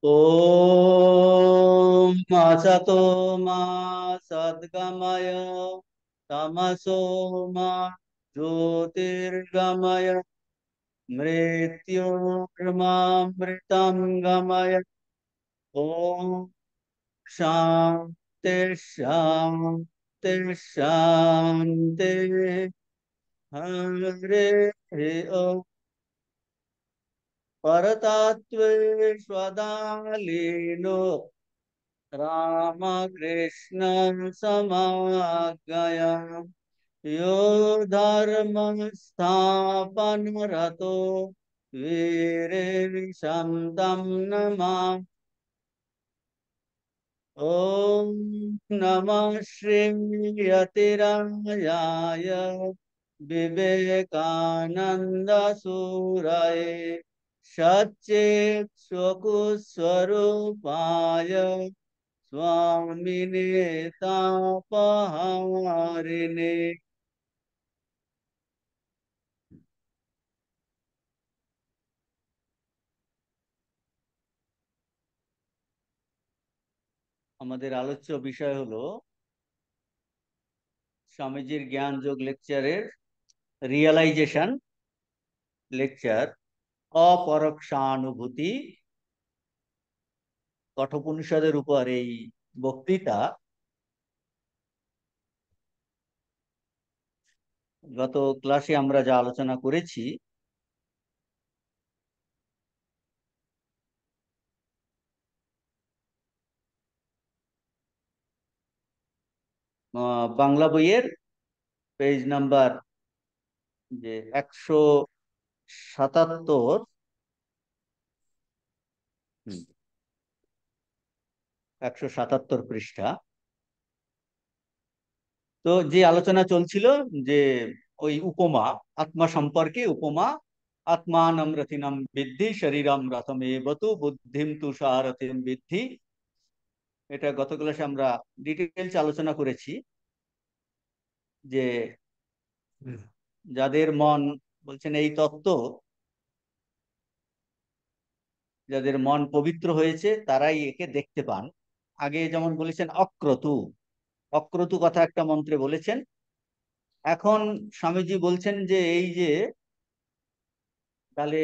ॐ असतो मा सद्गमय तमसो मा ज्योतिर्गमय मृत्योर्मामृतं गमय। ॐ शान्ति शान्ति शान्ति। हरे ॐ परतत्त्वे स्वदालीनो रामकृष्ण समाज्ञया यो धर्म स्थापनरतो वीरेशं नमा। ॐ नमः श्रीयतिरायाय विवेकानंद सूरये सच्चित् स्वरूपाय स्वामिने तापहारिणे। আমাদের আলোচ্য বিষয় হলো স্বামীজির জ্ঞান যোগ লেকচারের রিয়েলাইজেশন লেকচার অপরোক্ষানুভূতি কঠোপনিষদের উপর এই বক্তৃতা। গত ক্লাসে আমরা যা আলোচনা করেছি বাংলা বইয়ের পেজ নাম্বার যে 177, 177 পৃষ্ঠা। তো যে আলোচনা চলছিল যে ওই উপমা, আত্মা সম্পর্কে উপমা, আত্মানম রথিনম বিদ্ধি শরীরম রথমেবতু বুদ্ধিম তু সারথিম বিদ্ধি। এটা গত ক্লাসে আমরা ডিটেলস আলোচনা করেছি যে যাদের মন, বলছেন এই তত্ত্ব, যাদের মন পবিত্র হয়েছে তারাই একে দেখতে পান। আগে যেমন বলেছেন অক্রতু, অক্রতু কথা একটা মন্ত্রে বলেছেন। এখন স্বামীজি বলছেন যে এই যে তাহলে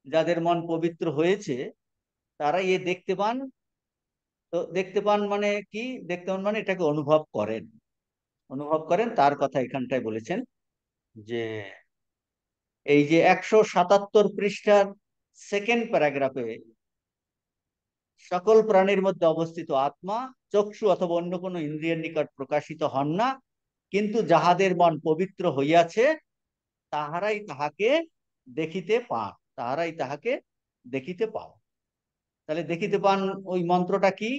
যাদের মন পবিত্র হয়েছে তারাই এ দেখতে পান। তো দেখতে পান মানে কি? দেখতে পান মানে এটাকে অনুভব করেন, অনুভব করেন, তার কথা এখানটায় বলেছেন। যে এই যে 177 পৃষ্ঠার সেকেন্ড প্যারাগ্রাফে সকল প্রাণীর মধ্যে অবস্থিত আত্মা চক্ষু অথবা অন্য কোনো ইন্দ্রিয়ের নিকট প্রকাশিত হন না, কিন্তু যাহাদের মন পবিত্র হইয়াছে তাহারাই তাহাকে দেখিতে পান, তাহারাই তাহাকে দেখিতে পান। তাহলে দেখিতে পান ওই মন্ত্রটা কি?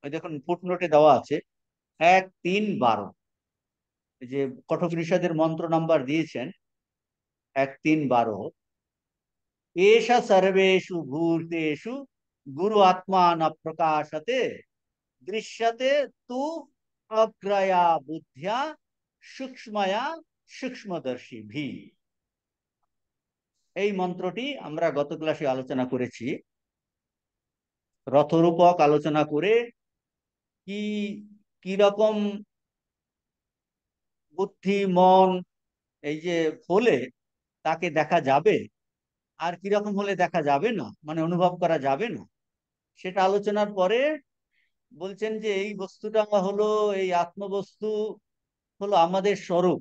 ওই দেখুন ফুটনোটে দেওয়া আছে 1-3-12, যে কঠোপনিষদের মন্ত্র নাম্বার দিয়েছেন 1-3-12। এষা সর্বেষু ভূতেষু গুরু আত্মা ন প্রকাশতে দৃশ্যতে তু অগ্রয়া বুদ্ধিয়া সূক্ষ্ময়া সূক্ষ্মদর্শী ভি। এই মন্ত্রটি আমরা গত ক্লাসে আলোচনা করেছি। রথরূপক আলোচনা করে কি কি রকম বুদ্ধি মন এই যে হলে তাকে দেখা যাবে, আর কিরকম হলে দেখা যাবে না, মানে অনুভব করা যাবে না, সেটা আলোচনার পরে বলছেন যে এই বস্তুটা হলো, এই আত্মবস্তু হলো আমাদের স্বরূপ।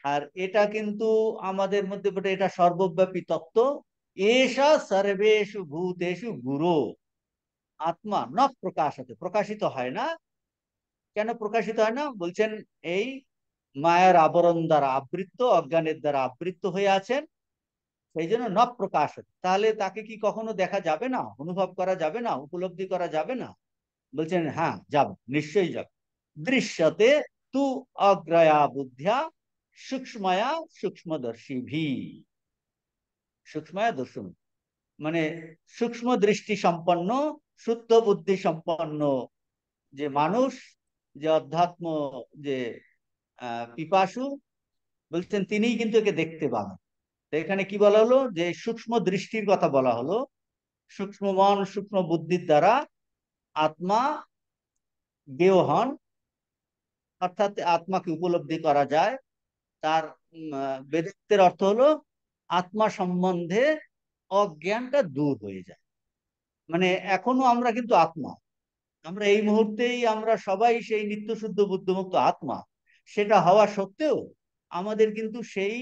আর এটা কিন্তু আমাদের মধ্যে বটে, এটা সর্বব্যাপী তত্ত্ব। এষা সর্বেষু ভূতেষু গুরু আত্মা ন প্রকাশতে, প্রকাশিত হয় না। কেন প্রকাশিত হয় না? বলছেন এই মায়ার আবরণ দ্বারা আবৃত্ত, অজ্ঞানের দ্বারা আবৃত্ত হয়ে আছেন, সেই জন্য ন প্রকাশ। তাহলে তাকে কি কখনো দেখা যাবে না, অনুভব করা যাবে না, উপলব্ধি করা যাবে না? বলছেন হ্যাঁ যাবে, নিশ্চয়ই যাবে। দৃশ্যতে তু অগ্রয়া বুদ্ধিয়া সূক্ষ্ময়া সূক্ষ্মদর্শী ভি। সূক্ষ্ময়া দর্শন মানে সূক্ষ্ম দৃষ্টি সম্পন্ন, শুদ্ধ বুদ্ধি সম্পন্ন যে মানুষ, যে অধ্যাত্ম, যে পিপাসু, বলছেন তিনিই কিন্তু একে দেখতে পাবেন। তো এখানে কি বলা হলো? যে সূক্ষ্ম দৃষ্টির কথা বলা হলো। সূক্ষ্ম মন সূক্ষ্ম বুদ্ধির দ্বারা আত্মা জ্ঞেয় হন, অর্থাৎ আত্মাকে উপলব্ধি করা যায়। তার বেদান্তের অর্থ হলো আত্মা সম্বন্ধে অজ্ঞানটা দূর হয়ে যায়। মানে এখনো আমরা কিন্তু আত্মা, আমরা এই মুহূর্তেই আমরা সবাই সেই নিত্য শুদ্ধ বুদ্ধমুক্ত আত্মা, সেটা হওয়া সত্ত্বেও আমাদের কিন্তু সেই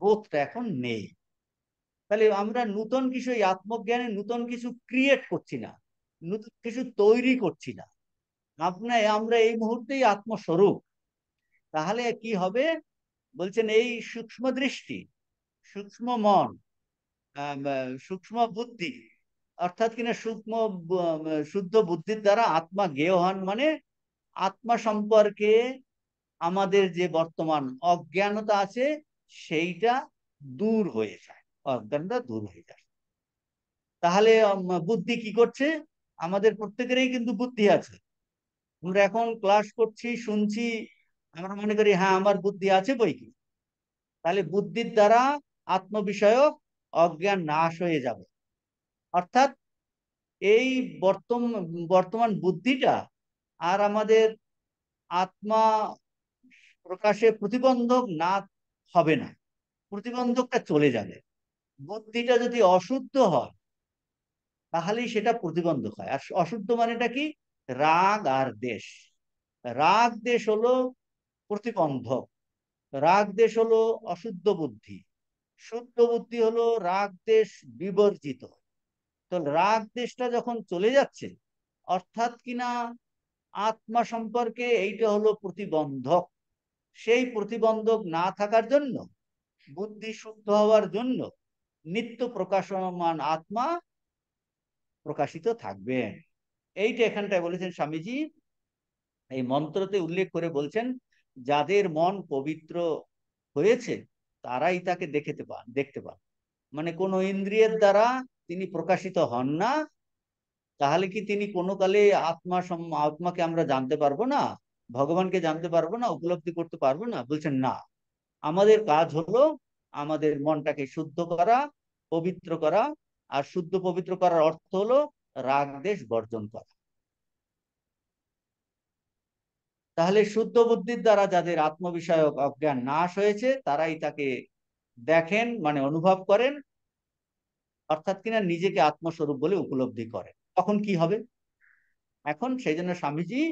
বোধটা এখন নেই। তাহলে আমরা নূতন কিছু, এই আত্মজ্ঞানে নূতন কিছু ক্রিয়েট করছি না, নতুন কিছু তৈরি করছি না। আমরা এই মুহূর্তেই আত্মস্বরূপ। তাহলে কি হবে বলছেন, এই সূক্ষ্ম দৃষ্টি, সূক্ষ্ম মন, সূক্ষ্ম বুদ্ধি, অর্থাৎ কিনা সূক্ষ্ম শুদ্ধ বুদ্ধির দ্বারা আত্মা জ্ঞেয় হন, মানে আত্মা সম্পর্কে আমাদের যে বর্তমান অজ্ঞানতা আছে সেইটা দূর হয়ে যায়, অজ্ঞানটা দূর হয়ে যায়। তাহলে বুদ্ধি কি করছে? আমাদের প্রত্যেকেরই কিন্তু বুদ্ধি আছে। আমরা এখন ক্লাস করছি, শুনছি, আমরা মনে করি হ্যাঁ আমার বুদ্ধি আছে বই কি। তাহলে বুদ্ধির দ্বারা আত্মবিষয়ক অজ্ঞান নাশ হয়ে যাবে। অর্থাৎ এই বর্তমান বর্তমান বুদ্ধিটা আর আমাদের আত্মা প্রকাশে প্রতিবন্ধক না হবে না, প্রতিবন্ধকটা চলে যাবে। বুদ্ধিটা যদি অশুদ্ধ হয় তাহলেই সেটা প্রতিবন্ধক হয়। আর অশুদ্ধ মানেটা কি? রাগ আর দেশ। রাগ দেশ হলো প্রতিবন্ধক, রাগ দেশ হলো অশুদ্ধ বুদ্ধি, শুদ্ধ বুদ্ধি হলো রাগ দেশ বিবর্জিত। তো রাগ দেশটা যখন চলে যাচ্ছে, অর্থাৎ কিনা আত্মা সম্পর্কে এইটা হলো প্রতিবন্ধক। সেই প্রতিবন্ধক না থাকার জন্য, বুদ্ধি শুদ্ধ হওয়ার জন্য নিত্য প্রকাশমান আত্মা প্রকাশিত থাকবে। এইটা এখানটায় বলেছেন স্বামীজি, এই মন্ত্রতে উল্লেখ করে বলছেন, যাদের মন পবিত্র হয়েছে তারাই তাকে দেখতে পান। মানে কোন ইন্দ্রিয়ের দ্বারা তিনি প্রকাশিত হন না। তাহলে কি তিনি কোনো কালে আত্মাকে আমরা জানতে পারবো না, ভগবানকে জানতে পারবো না, উপলব্ধি করতে পারবো না? বলছেন না, আমাদের কাজ হলো আমাদের মনটাকে শুদ্ধ করা, পবিত্র করা। আর শুদ্ধ পবিত্র করার অর্থ হলো রাগ দেশ বর্জন করা। তাহলে শুদ্ধ বুদ্ধির দ্বারা যাদের আত্মবিষয়ক অজ্ঞান নাশ হয়েছে তারাই তাকে দেখেন, মানে অনুভব করেন, অর্থাৎ কিনা নিজেকে আত্মস্বরূপ বলে উপলব্ধি করেন। তখন কি হবে? এখন সেই জন্য স্বামীজি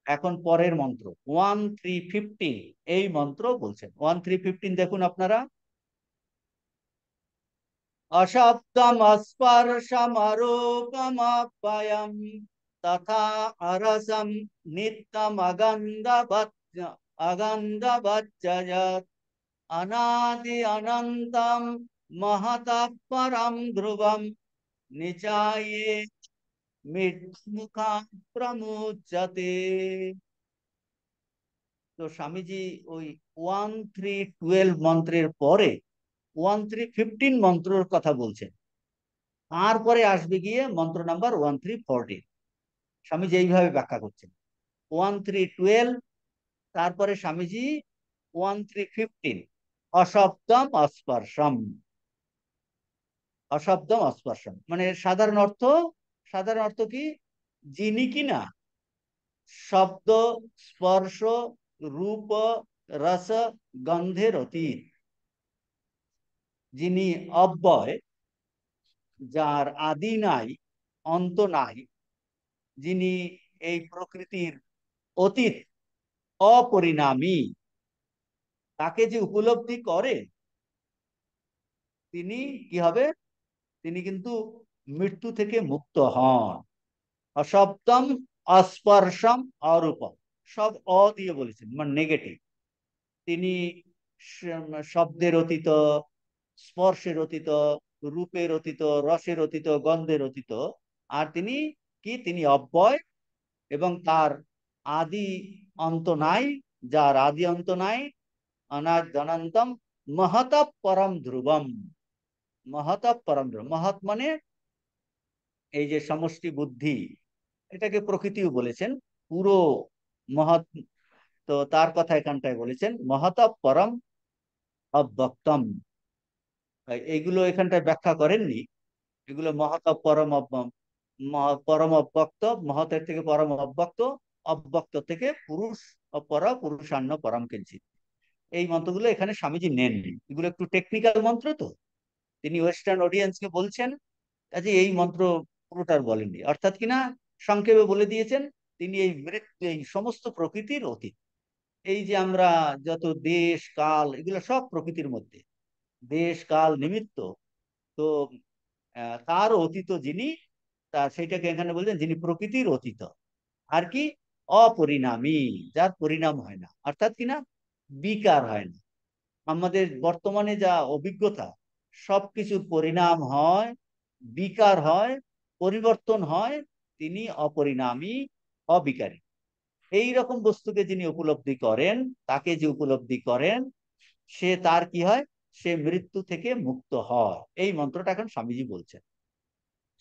এখন পরের মন্ত্র 1315, এই মন্ত্র বলছেন। 1315 দেখুন আপনারা। অশব্দম স্পর্শমরূপমপ্যয়ম তথা অরসম নিত্যম অগন্ধবচ্চয়ৎ অনাদি অনন্তম মহতঃ পরম ধ্রুবম নিচায়ে মৃত্যুমুখা প্রমুচ্যতে। তো স্বামীজি ওই 1312 মন্ত্রের পরে 1315 মন্ত্রের কথা বলছেন। তারপরে আসবে গিয়ে মন্ত্র নাম্বার 1314। স্বামীজি এইভাবে ব্যাখ্যা করছেন, 1312, তারপরে স্বামীজি 1315, অশব্দম অস্পর্শম। অশব্দম অস্পর্শম মানে সাধারণ অর্থ কি? যিনি কিনা শব্দ, স্পর্শ, রূপ, রস, গন্ধের অতীত, যিনি অব্যয়, যার আদি নাই অন্ত নাই, যিনি এই প্রকৃতির অতীত, অপরিণামী, তাকে যে উপলব্ধি করে তিনি কি হবে? তিনি কিন্তু মৃত্যু থেকে মুক্ত হন। অশব্দম অস্পর্শম অরূপম, সব অ দিয়ে বলেছেন, মানে নেগেটিভ। তিনি শব্দের অতীত, স্পর্শের অতীত, রূপের অতীত, রসের অতীত, গন্ধের অতীত। আর তিনি কি? তিনি অব্যয় এবং তার আদি অন্ত নাই, যার আদি অন্ত নাই। অনাদ্যনন্তম মহত পরম ধ্রুবম। মহত পরম ধ্রুব, মহৎ মানে এই যে সমষ্টি বুদ্ধি, এটাকে প্রকৃতিও বলেছেন, পুরো মহৎ। তো তার কথা এখানটায় বলেছেন মহত পরম অব্যক্তম। এইগুলো এখানটায় ব্যাখ্যা করেননি, এগুলো মহত পরম পরম অব্যক্ত, মহতের থেকে পরম অব্যক্ত, অব্যক্ত থেকে পুরুষ অপর, পুরুষান্ন পরম কিঞ্চিৎ। এই মন্ত্রগুলো এখানে স্বামীজি নেননি, এগুলো একটু টেকনিক্যাল মন্ত্র তো, তিনি ওয়েস্টার্ন অডিয়েন্সকে বলছেন, কাজে এই মন্ত্র পুরোটার বলেননি। অর্থাৎ কিনা সংক্ষেপে বলে দিয়েছেন তিনি এই মৃত্যু, এই সমস্ত প্রকৃতির অতীত। এই যে আমরা যত দেশ কাল, এগুলো সব প্রকৃতির মধ্যে, দেশ কাল নিমিত্ত, তো তার অতীত যিনি, তা সেটাকে এখানে বলছেন যিনি প্রকৃতির অতীত। আর কি? অপরিণামী, যার পরিণাম হয় না, অর্থাৎ কিনা বিকার হয় না। আমাদের বর্তমানে যা অভিজ্ঞতা, সবকিছুর পরিণাম হয়, বিকার হয়, পরিবর্তন হয়, তিনি অপরিণামী, অবিকারী। এই রকম বস্তুকে যিনি উপলব্ধি করেন, তাকে যে উপলব্ধি করেন, সে তার কি হয়, সে মৃত্যু থেকে মুক্ত হয়। এই মন্ত্রটা এখন স্বামীজি বলছেন,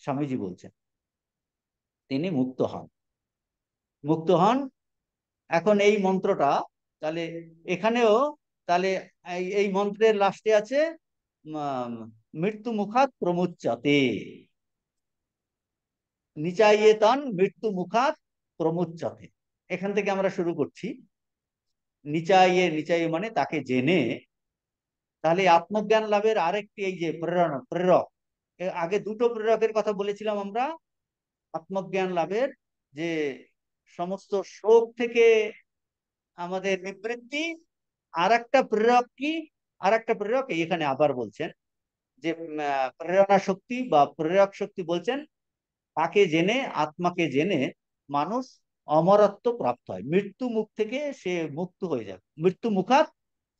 স্বামীজি বলছেন তিনি মুক্ত হন, মুক্ত হন। এখন এই মন্ত্রটা তাহলে এখানেও, তাহলে এই মন্ত্রের লাস্টে আছে মৃত্যু মুখাত প্রমুচ্যতে, নিচাইয়ে তান মৃত্যু মুখাত প্রমুচ্যতে। এখান থেকে আমরা শুরু করছি। নিচাইয়ে, নিচাইয়ে মানে তাকে জেনে। তাহলে আত্মজ্ঞান লাভের আরেকটি এই যে প্রেরণা, প্রেরক, আগে দুটো প্রেরকের কথা বলেছিলাম আমরা। আত্মজ্ঞান লাভের যে সমস্ত শোক থেকে আমাদের নিবৃত্তি, আর একটা প্রেরক কি, আর একটা প্রেরক এখানে আবার বলছেন যে প্রেরণা শক্তি বা প্রেরক শক্তি বলছেন, তাকে জেনে, আত্মাকে জেনে মানুষ অমরত্ব প্রাপ্ত হয়, মৃত্যু মুখ থেকে সে মুক্ত হয়ে যাবে। মৃত্যু মুখাত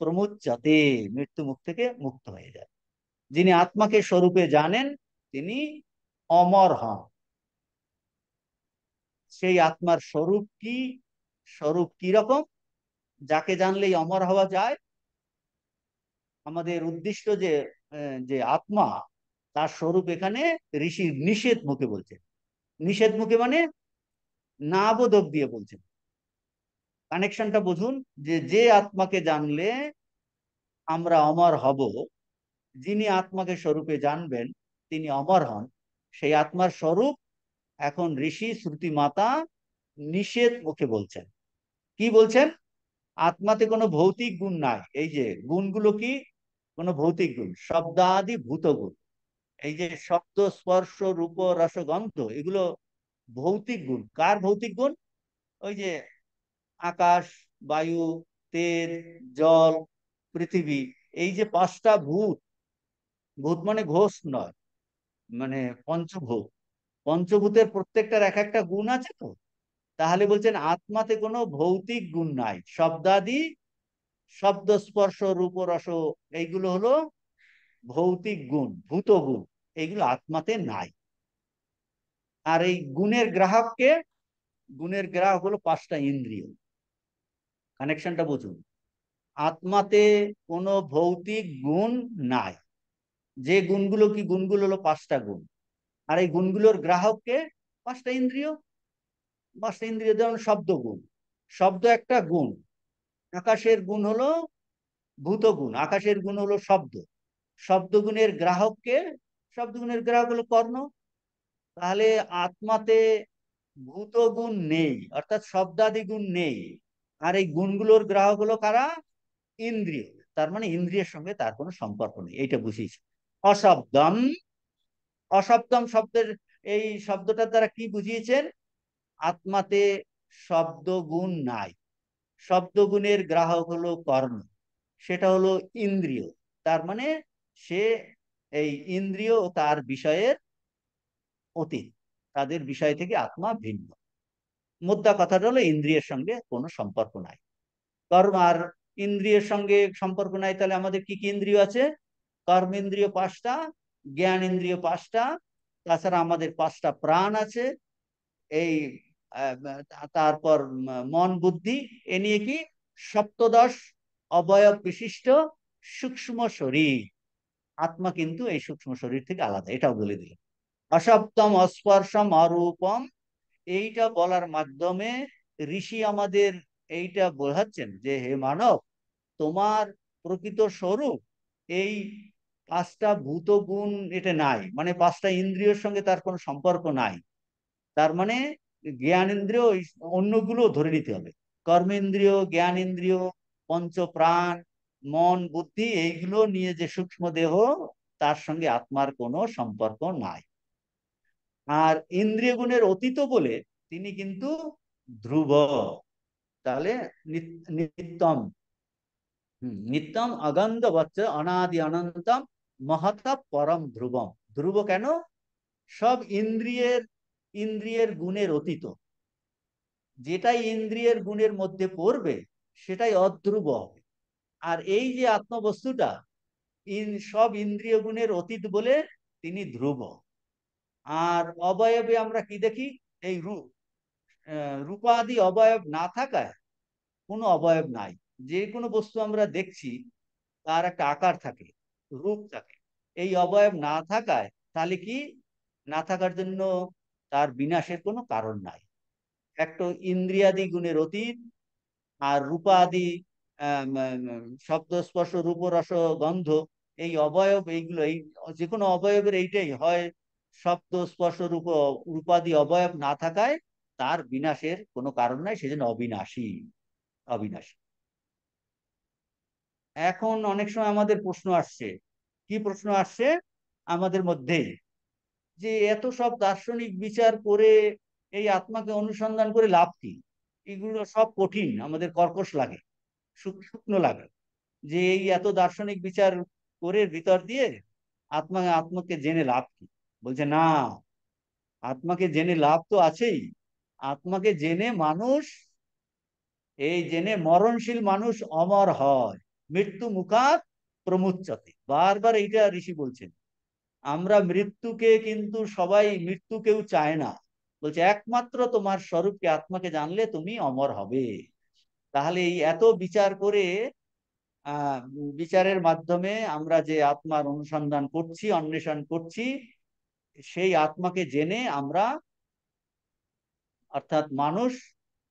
প্রমুচ্যতে, মৃত্যু মুখ থেকে মুক্ত হয়ে যায়। যিনি আত্মাকে স্বরূপে জানেন তিনি অমর হন। সেই আত্মার স্বরূপ কি, স্বরূপ কি রকম, যাকে জানলেই অমর হওয়া যায়। আমাদের উদ্দিষ্ট যে যে আত্মা, তার স্বরূপ এখানে ঋষি নিষেধ মুখে বলছেন। নিষেধ মুখে মানে না বোধক দিয়ে বলছেন। কানেকশনটা বুঝুন, যে যে আত্মাকে জানলে আমরা অমর হব, যিনি আত্মাকে স্বরূপে জানবেন তিনি অমর হন, সেই আত্মার স্বরূপ এখন ঋষি শ্রুতি মাতা নিষেধ মুখে বলছেন। কি বলছেন? আত্মাতে কোনো ভৌতিক গুণ নাই। এই যে গুণগুলো কি, কোনো ভৌতিক গুণ, শব্দাদি ভূত গুণ। এই যে শব্দ, স্পর্শ, রূপ, রস, গন্ধ, এগুলো ভৌতিক গুণ। কার ভৌতিক গুণ? ওই যে আকাশ, বায়ু, তেজ, জল, পৃথিবী, এই যে পাঁচটা ভূত। ভূত মানে ঘোষ নয়, মানে পঞ্চভূত। পঞ্চভূতের প্রত্যেকটার এক একটা গুণ আছে তো। তাহলে বলছেন আত্মাতে কোনো ভৌতিক গুণ নাই। শব্দাদি, শব্দ, স্পর্শ, রূপ, রস, এইগুলো হলো ভৌতিক গুণ, ভূত গুণ, এইগুলো আত্মাতে নাই। আর এই গুণের গ্রাহককে, গুণের গ্রাহক হলো পাঁচটা ইন্দ্রিয়। কানেকশনটা বুঝুন, আত্মাতে কোনো ভৌতিক গুণ নাই। যে গুণগুলো কি, গুণগুলো হলো পাঁচটা গুণ। আর এই গুণগুলোর গ্রাহককে পাঁচটা ইন্দ্রিয়। পাঁচটা ইন্দ্রিয়, যেমন শব্দ গুণ, শব্দ একটা গুণ। আকাশের গুণ হলো ভূত গুণ, আকাশের গুণ হলো শব্দ। শব্দ গুণের গ্রাহককে, শব্দ গুণের গ্রাহক হলো কর্ণ। তাহলে আত্মাতে ভূত গুণ নেই, অর্থাৎ শব্দাদি গুণ নেই। আর এই গুণগুলোর গ্রাহক হলো কারা? ইন্দ্রিয়। তার মানে ইন্দ্রিয়ের সঙ্গে তার কোনো সম্পর্ক নেই, এইটা বুঝিয়েছি। অশব্দম, অশব্দম শব্দের এই শব্দটার দ্বারা কি বুঝিয়েছেন? আত্মাতে শব্দ গুণ নাই। শব্দ গুণের গ্রাহক হলো কর্ণ, সেটা হলো ইন্দ্রিয়। তার মানে সে, এই ইন্দ্রিয় ও তার বিষয়ের অতীত, তাদের বিষয় থেকে আত্মা ভিন্ন। মুদ্রা কথাটা হলো ইন্দ্রিয়ের সঙ্গে কোনো সম্পর্ক নাই। কর্ম আর ইন্দ্রিয়ের সঙ্গে সম্পর্ক নাই, তাহলে আমাদের কি কি ইন্দ্রিয় আছে? কর্মেন্দ্রিয় পাঁচটা, জ্ঞান ইন্দ্রিয় পাঁচটা, তাছাড়া আমাদের পাঁচটা প্রাণ আছে। এই তারপর মন, বুদ্ধি, এ নিয়ে কি সপ্তদশ অবয়ব বিশিষ্ট সূক্ষ্ম শরীর। আত্মা কিন্তু এই সূক্ষ্ম শরীর থেকে আলাদা, এটাও বলে দিল। অসপ্তম অস্পর্শম অরূপম, এইটা বলার মাধ্যমে ঋষি আমাদের এইটা বোঝাচ্ছেন যে হে মানব, তোমার প্রকৃত স্বরূপ এই পাঁচটা ভূত গুণ এটা নাই, মানে পাঁচটা ইন্দ্রিয়র সঙ্গে তার কোনো সম্পর্ক নাই। তার মানে জ্ঞানেন্দ্রিয় অন্যগুলো ধরে নিতে হবে। কর্মেন্দ্রিয়, জ্ঞানেন্দ্রিয়, পঞ্চপ্রাণ, মন, বুদ্ধি, এইগুলো নিয়ে যে সূক্ষ্ম দেহ, তার সঙ্গে আত্মার কোনো সম্পর্ক নাই। আর ইন্দ্রিয় গুণের অতীত বলে তিনি কিন্তু ধ্রুব। তাহলে নিত্যম, নিত্যম অগন্ধ বচ্চ অনাদি অনন্তম মহতা পরম ধ্রুবম। ধ্রুব কেন? সব ইন্দ্রিয়ের গুণের অতীত। যেটাই ইন্দ্রিয়ের গুণের মধ্যে পড়বে সেটাই অধ্রুব হবে। আর এই যে আত্মবস্তুটা সব ইন্দ্রিয় গুণের অতীত বলে তিনি ধ্রুব। আর অবয়বে আমরা কি দেখি? এই রূপাদি অবয়ব না থাকায় কোনো অবয়ব নাই। যে কোনো বস্তু আমরা দেখছি তার একটা আকার থাকে, রূপ থাকে। এই অবয়ব না থাকায় তাহলে কি, না থাকার জন্য তার বিনাশের কোনো কারণ নাই। একটা ইন্দ্রিয়াদি গুণের অতীত, আর রূপাদি শব্দ স্পর্শ রূপ রস গন্ধ, এই অবয়ব, এইগুলো এই যে কোনো অবয়বের এইটাই হয়, শব্দ স্পর্শ রূপাদি অবয়ব না থাকায় তার বিনাশের কোনো কারণ নাই, সেজন্য অবিনাশী। অবিনাশী। এখন অনেক সময় আমাদের প্রশ্ন আসছে, কি প্রশ্ন আসছে আমাদের মধ্যে, যে এত সব দার্শনিক বিচার করে এই আত্মাকে অনুসন্ধান করে লাভ কি? এগুলো সব কঠিন, আমাদের কর্কশ লাগে, শুকনো লাগে, যে এই এত দার্শনিক বিচার করে ভিতর দিয়ে আত্মাকে জেনে লাভ কি? বলছে না, আত্মাকে জেনে লাভ তো আছেই। আত্মাকে জেনে মানুষ, এই জেনে মরণশীল মানুষ অমর হয়, মৃত্যু মুখাত প্রমুচ্যতে। বারবার এইটা ঋষি বলছেন। আমরা মৃত্যুকে কিন্তু সবাই, মৃত্যু কেউ চায় না। বলছে একমাত্র তোমার স্বরূপকে, আত্মাকে জানলে তুমি অমর হবে। তাহলে এই এত বিচার করে, আহ বিচারের মাধ্যমে আমরা যে আত্মার অনুসন্ধান করছি, অন্বেষণ করছি, সেই আত্মাকে জেনে আমরা, অর্থাৎ মানুষ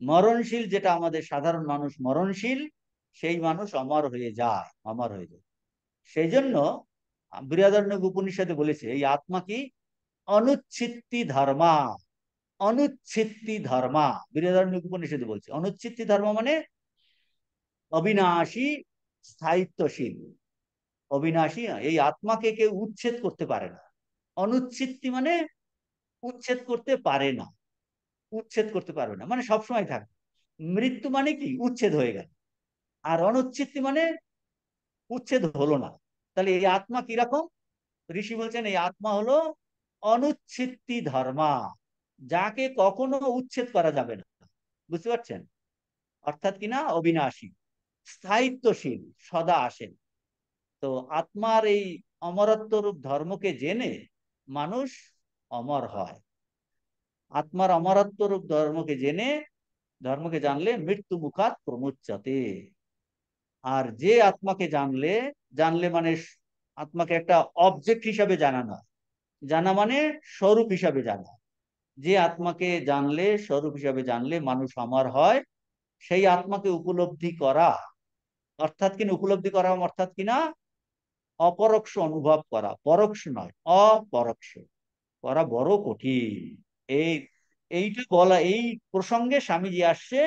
মরণশীল, যেটা আমাদের সাধারণ মানুষ মরণশীল, সেই মানুষ অমর হয়ে যায়, অমর হয়ে যায়। সেই জন্য বৃহদারণ্যক উপনিষদে বলেছে এই আত্মা কি, অনুচ্ছিত্তি ধর্মা। অনুচ্ছিত্তি ধর্মা, বৃহদারণ্যক উপনিষদে বলছে অনুচ্ছিত্তি ধর্ম মানে অবিনাশী, স্থায়িত্বশীল। অবিনাশী, এই আত্মাকে কেউ উচ্ছেদ করতে পারে না। অনুচ্ছিত্তি মানে উচ্ছেদ করতে পারে না, উচ্ছেদ করতে পারবে না মানে সবসময় থাকবে। মৃত্যু মানে কি, উচ্ছেদ হয়ে গেল। আর অনুচ্ছিত্তি মানে উচ্ছেদ হলো না। তাহলে এই আত্মা কিরকম? ঋষি বলছেন এই আত্মা হলো অনুচ্ছিত্তি ধর্মা, যাকে কখনো উচ্ছেদ করা যাবে না। বুঝতে পারছেন? অর্থাৎ কিনা অবিনাশী, স্থায়িত্বশীল, সদা আসেন। তো আত্মার এই অমরত্ব রূপ ধর্মকে জেনে মানুষ অমর হয়। আত্মার অমরত্ব রূপ ধর্মকে জানলে মৃত্যু মুখাত প্রমুচ্যতে। আর যে আত্মাকে জানলে, জানলে মানে আত্মাকে একটা অবজেক্ট হিসাবে জানা নয়, জানা মানে স্বরূপ হিসাবে জানা। যে আত্মাকে জানলে, স্বরূপ হিসাবে জানলে মানুষ অমর হয়। সেই আত্মাকে উপলব্ধি করা, অর্থাৎ কিনা উপলব্ধি করা অর্থাৎ কিনা অপরোক্ষ অনুভব করা, পরোক্ষ নয়, অপরোক্ষ করা বড় কঠিন। এই এইটা বলা, এই প্রসঙ্গে স্বামীজি আসছে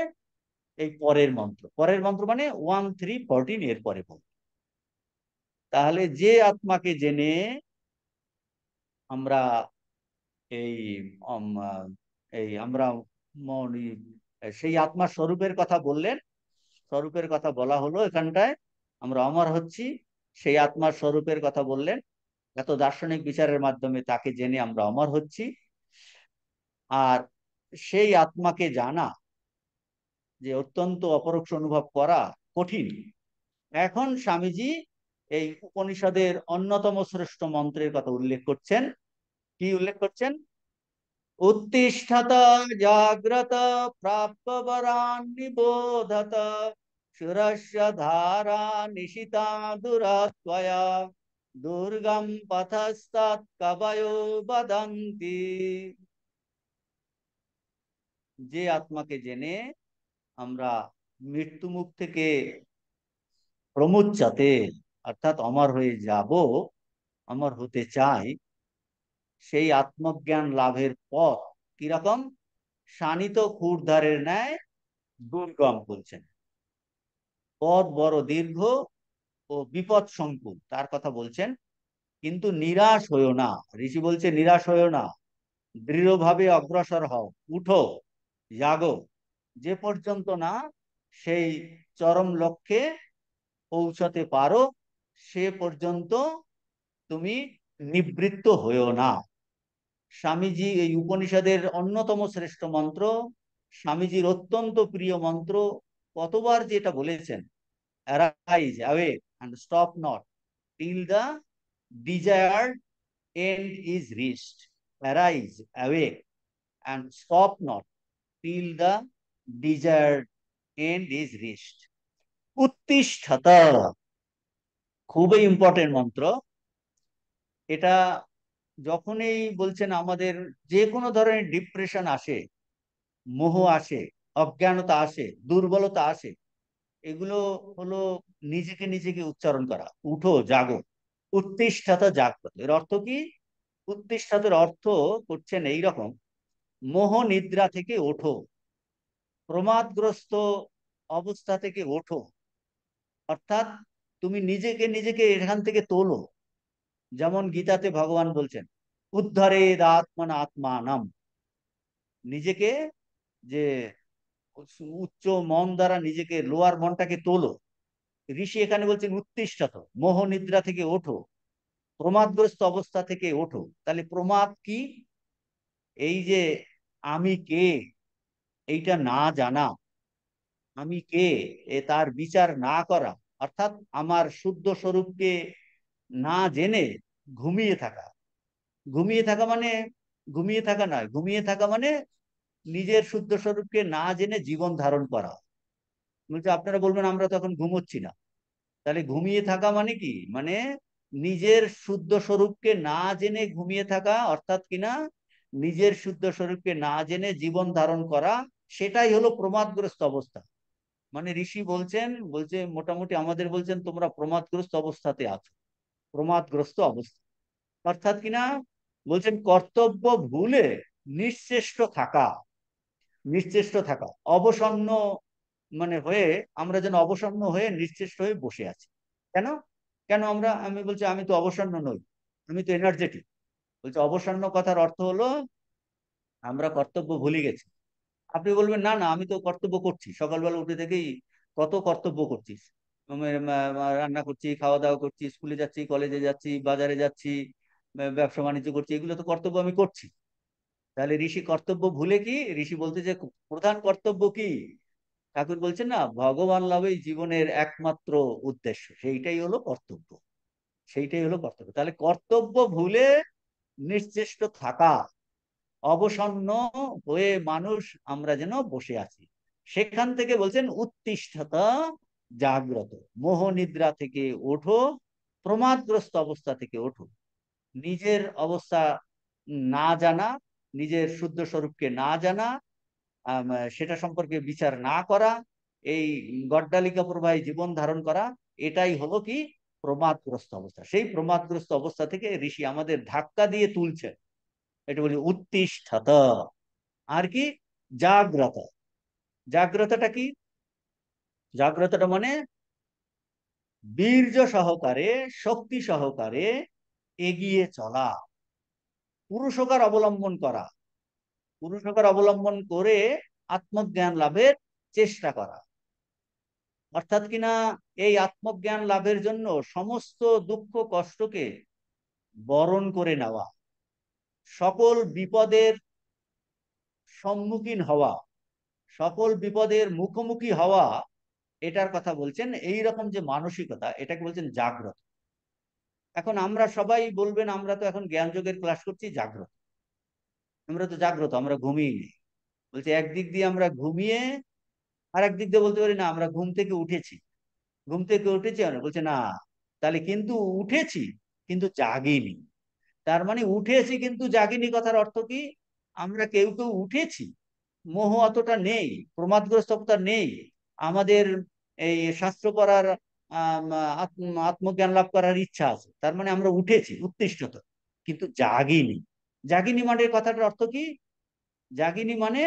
এই পরের মন্ত্র মানে 1314 এর পরে বল। তাহলে যে আত্মাকে জেনে আমরা এই উম, আহ, এই আমরা সেই আত্মার স্বরূপের কথা বললেন, স্বরূপের কথা বলা হলো এখানটায়, আমরা অমর হচ্ছি, সেই আত্মার স্বরূপের কথা বললেন। এত দার্শনিক বিচারের মাধ্যমে তাকে জেনে আমরা অমর হচ্ছি। আর সেই আত্মাকে জানা যে অত্যন্ত অপরোক্ষ অনুভব করা কঠিন। এখন স্বামীজি এই উপনিষদের অন্যতম শ্রেষ্ঠ মন্ত্রের কথা উল্লেখ করছেন। কি উল্লেখ করছেন? উত্তিষ্ঠত জাগ্রত প্রাপ্যবরান নিবোধত সুরস্য ধারা নিশিতা দুরাত্ময়া দুর্গম পথস্তাৎ কবয়ো বদন্তি। যে আত্মাকে জেনে আমরা মৃত্যু মুখ থেকে প্রমুচ্যতে, অর্থাৎ অমর হয়ে যাব, অমর হতে চায়, সেই আত্মজ্ঞান লাভের পথ কিরকম? শানিত ক্ষুরধারের ন্যায় দুর্গম বলছেন। পথ বড় দীর্ঘ ও বিপদ সংকুল, তার কথা বলছেন। কিন্তু নিরাশ হইও না, ঋষি বলছে নিরাশ হইও না, দৃঢ়ভাবে অগ্রসর হও, উঠো, জাগো, যে পর্যন্ত না সেই চরম লক্ষ্যে পৌঁছাতে পারো সে পর্যন্ত তুমি নিবৃত্ত হইও না। স্বামীজি এই উপনিষদের অন্যতম শ্রেষ্ঠ মন্ত্র, স্বামীজির অত্যন্ত প্রিয় মন্ত্র, কতবার যেটা বলেছেন, arise awake and stop not till the desired end is reached. Arise, awake, and stop not till the desired end is reached. উত্তিষ্ঠতা, খুবই ইম্পর্টেন্ট মন্ত্র এটা। যখনই বলছেন আমাদের যে কোনো ধরনের ডিপ্রেশন আসে, মোহ আসে, অজ্ঞানতা আসে, দুর্বলতা আসে, এগুলো হলো নিজেকে নিজেকে উচ্চারণ করা, উঠো, জাগো, উত্তিষ্ঠতা, জাগ্রত। এর অর্থ কি? উত্তিষ্ঠতার অর্থ করছেন এইরকম, মোহ নিদ্রা থেকে ওঠো, প্রমাদগ্রস্ত অবস্থা থেকে ওঠো, অর্থাৎ তুমি নিজেকে নিজেকে এখান থেকে তোলো। যেমন গীতাতে ভগবান বলছেন, উদ্ধারে আত্মনা আত্মানাম, নিজেকে যে উচ্চ মন দ্বারা নিজেকে, লোয়ার মনটাকে তোলো। ঋষি এখানে বলছেন উত্তিষ্ঠত, মোহ নিদ্রা থেকে ওঠো, প্রমাদগ্রস্ত অবস্থা থেকে ওঠো। তাহলে প্রমাদ কি? এই যে আমি কে এইটা না জানা, আমি কে তার বিচার না করা, অর্থাৎ আমার শুদ্ধ স্বরূপকে না জেনে ঘুমিয়ে থাকা। ঘুমিয়ে থাকা মানে ঘুমিয়ে থাকা নয়, ঘুমিয়ে থাকা মানে নিজের শুদ্ধ স্বরূপকে না জেনে জীবন ধারণ করা। বলছে আপনারা বলবেন আমরা তো এখন ঘুমোচ্ছি না, তাহলে ঘুমিয়ে থাকা মানে কি? মানে নিজের শুদ্ধ স্বরূপকে না জেনে ঘুমিয়ে থাকা, অর্থাৎ কিনা নিজের শুদ্ধ স্বরূপকে না জেনে জীবন ধারণ করা, সেটাই হলো প্রমাদগ্রস্ত অবস্থা। মানে ঋষি বলছেন, বলছে মোটামুটি আমাদের বলছেন তোমরা প্রমাদগ্রস্ত অবস্থাতে আছো, প্রমাদগ্রস্ত অবস্থা। অর্থাৎ কিনা বলছেন কর্তব্য ভুলে নিশ্চেষ্ট থাকা, নিশ্চেষ্ট থাকা, অবসন্ন মানে হয়ে, আমরা যেন অবসন্ন হয়ে নিশ্চেষ্ট হয়ে বসে আছি। কেন? কেন আমরা, আমি বলছি আমি তো অবসন্ন নই, আমি তো এনার্জেটিক। বলছে অবসন্ন কথার অর্থ হলো আমরা কর্তব্য ভুলে গেছি। আপনি বলবেন না না আমি তো কর্তব্য করছি, সকালবেলা উঠে থেকেই কত কর্তব্য করছিস, রান্না করছি, খাওয়া দাওয়া করছি, স্কুলে যাচ্ছি, কলেজে যাচ্ছি, বাজারে যাচ্ছি, ব্যবসা বাণিজ্য করছি, এগুলো তো কর্তব্য আমি করছি। তাহলে ঋষি কর্তব্য ভুলে কি, ঋষি বলতে যে প্রধান কর্তব্য কি, ঠাকুর বলছেন না, ভগবান লাভই জীবনের একমাত্র উদ্দেশ্য, সেইটাই হলো কর্তব্য, সেইটাই হলো কর্তব্য। তাহলে কর্তব্য ভুলে নিশ্চেষ্ট থাকা, অবসন্ন হয়ে মানুষ আমরা যেন বসে আছি, সেখান থেকে বলছেন উত্তিষ্ঠতা, জাগ্রত, মোহ নিদ্রা থেকে ওঠো, প্রমাদগ্রস্ত অবস্থা থেকে ওঠো। নিজের অবস্থা না জানা, নিজের শুদ্ধ স্বরূপকে না জানা, সেটা সম্পর্কে বিচার না করা, এই গড্ডালিকা প্রবাহে জীবন ধারণ করা, এটাই হলো কি প্রমাদগ্রস্ত অবস্থা। সেই প্রমাদগ্রস্ত অবস্থা থেকে ঋষি আমাদের ধাক্কা দিয়ে তুলছে, এটা বলি উত্তিষ্ঠত। আর কি? জাগ্রত। জাগ্রতটা কি? জাগ্রতটা মানে বীর্য সহকারে, শক্তি সহকারে এগিয়ে চলা, পুরুষকার অবলম্বন করা, পুরুষকার অবলম্বন করে আত্মজ্ঞান লাভের চেষ্টা করা। অর্থাৎ কিনা এই আত্মজ্ঞান লাভের জন্য সমস্ত দুঃখ কষ্টকে বরণ করে নেওয়া, সকল বিপদের সম্মুখীন হওয়া, সকল বিপদের মুখোমুখি হওয়া, এটার কথা বলছেন। এই রকম যে মানসিকতা, এটাকে বলছেন জাগ্রত। এখন আমরা সবাই বলবেন আমরা তো এখন জ্ঞান যোগের ক্লাস করছি, জাগ্রত, আমরা তো জাগ্রত, আমরা ঘুমিয়ে নেই। বলছে একদিক দিয়ে আমরা ঘুমিয়ে, আর একদিক দিয়ে বলতে পারি না আমরা ঘুম থেকে উঠেছি। ঘুম থেকে উঠেছি আমরা, বলছে না, তাহলে কিন্তু উঠেছি কিন্তু জাগিনি। তার মানে উঠেছি কিন্তু জাগিনি কথার অর্থ কি? আমরা কেউ কেউ উঠেছি, মোহ অতটা নেই, প্রমাদগ্রস্ততা নেই, আমাদের এই শাস্ত্র পড়ার আত্মজ্ঞান লাভ করার ইচ্ছা আছে, তার মানে আমরা উঠেছি উত্তিষ্ঠত, কিন্তু জাগিনি। জাগিনি মানে কথাটার অর্থ কি? জাগিনি মানে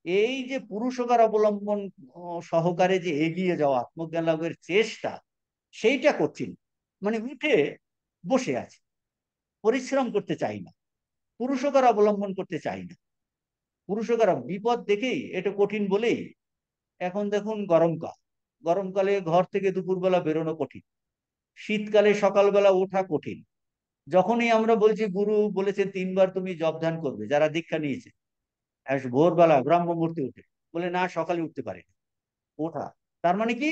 এই যে পুরুষকার অবলম্বন সহকারে যে এগিয়ে যাওয়া আত্মজ্ঞান লাভের চেষ্টা, সেইটা করছি না। মানে উঠে বসে আছি, পরিশ্রম করতে চাই না, পুরুষকার অবলম্বন করতে চাই না। পুরুষকার বিপদ দেখেই এটা কঠিন বলেই এখন দেখুন গরমকাল, গরমকালে ঘর থেকে দুপুরবেলা বেরোনো কঠিন, শীতকালে সকালবেলা ওঠা কঠিন। যখনই আমরা বলছি গুরু বলেছে 3 বার তুমি জপ ধ্যান করবে, যারা দীক্ষা নিয়েছে, ভোরবেলা ব্রাহ্ম মুহূর্তে উঠে, বলে না সকালে উঠতে পারে না। ওঠা তার মানে কি?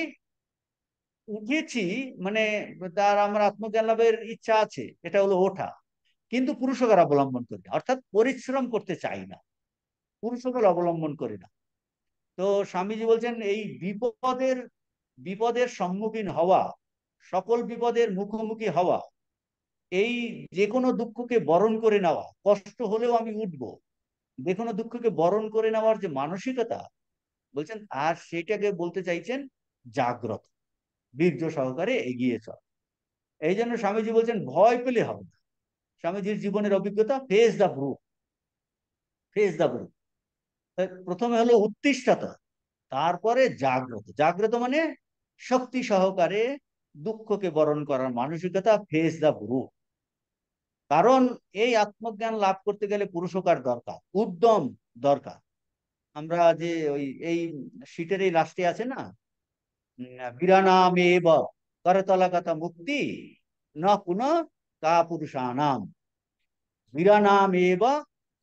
উঠেছি, মানে তার আমার আত্মজ্ঞান লাভের ইচ্ছা আছে, এটা হলো ওঠা। কিন্তু পুরুষকার অবলম্বন করি না, অর্থাৎ পরিশ্রম করতে চাই না, পুরুষকার অবলম্বন করি না। তো স্বামীজি বলছেন এই বিপদের বিপদের সম্মুখীন হওয়া, সকল বিপদের মুখোমুখি হওয়া, এই যে কোনো দুঃখকে বরণ করে নেওয়া, কষ্ট হলেও আমি উঠবো, যে কোনো দুঃখকে বরণ করে নেওয়ার যে মানসিকতা, বলছেন আর সেটাকে বলতে চাইছেন জাগ্রত, বীর্য সহকারে এগিয়ে চল। এই জন্য স্বামীজি বলছেন ভয় পেলে হবে না। স্বামীজির জীবনের অভিজ্ঞতা, ফেস দা ব্রুট, ফেস দা ব্রুট। প্রথমে হলো উত্তিষ্ঠতা, তারপরে জাগ্রত। জাগ্রত মানে শক্তি সহকারে দুঃখকে বরণ করার মানসিকতা, ফেস দা ব্রুট। কারণ এই আত্মজ্ঞান লাভ করতে গেলে পুরুষকার দরকার, উদ্যম দরকার। আমরা যে ওই এই শীটের এই লাস্টে আছে না, বিরানামেব করতলাগত মুক্তি ন পুন কা পুরুষানাম, বিরানামেব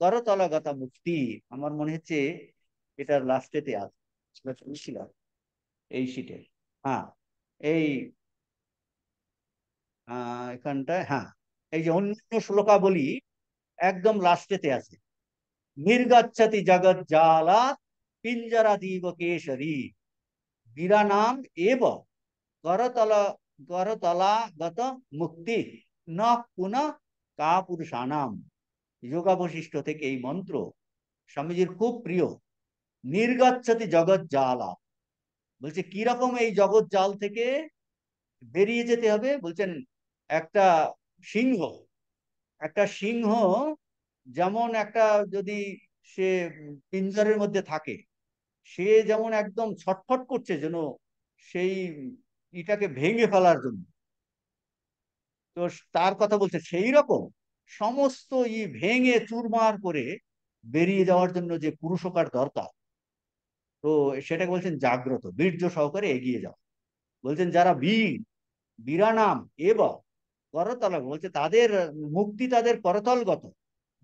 করতলাগত মুক্তি। আমার মনে হচ্ছে এটার লাস্টেতে আছে, শুনছিলাম এই শীটে। হ্যাঁ, এই এখানটায়, হ্যাঁ, এই যে অন্য শ্লোকাবলী একদম লাস্টেতে আছে। নির্গচ্ছতি জগৎ জালা পিঞ্জরাদীব কেশরী, বীরানাম এব করতল করতলাগত মুক্তি ন পুনঃ কা পুরুষানাম। যোগাবশিষ্ট থেকে এই মন্ত্র স্বামীজির খুব প্রিয়। নির্গচ্ছতি জগৎ জালা, বলছে কিরকম এই জগৎ জাল থেকে বেরিয়ে যেতে হবে। বলছেন একটা সিংহ, একটা সিংহ যেমন একটা, যদি সে পিঞ্জরের মধ্যে থাকে, সে যেমন একদম ছটফট করছে যেন সেই ইটাকে ভেঙে ফেলার জন্য, তো তার কথা বলছে সেই রকম সমস্ত ভেঙে চুরমার করে বেরিয়ে যাওয়ার জন্য যে পুরুষকার দরকার, তো সেটাকে বলছেন জাগ্রত, বীর্য সহকারে এগিয়ে যাও। বলছেন যারা বীর, বীরানাম এবং করতল, বলছে তাদের মুক্তি তাদের করতলগত।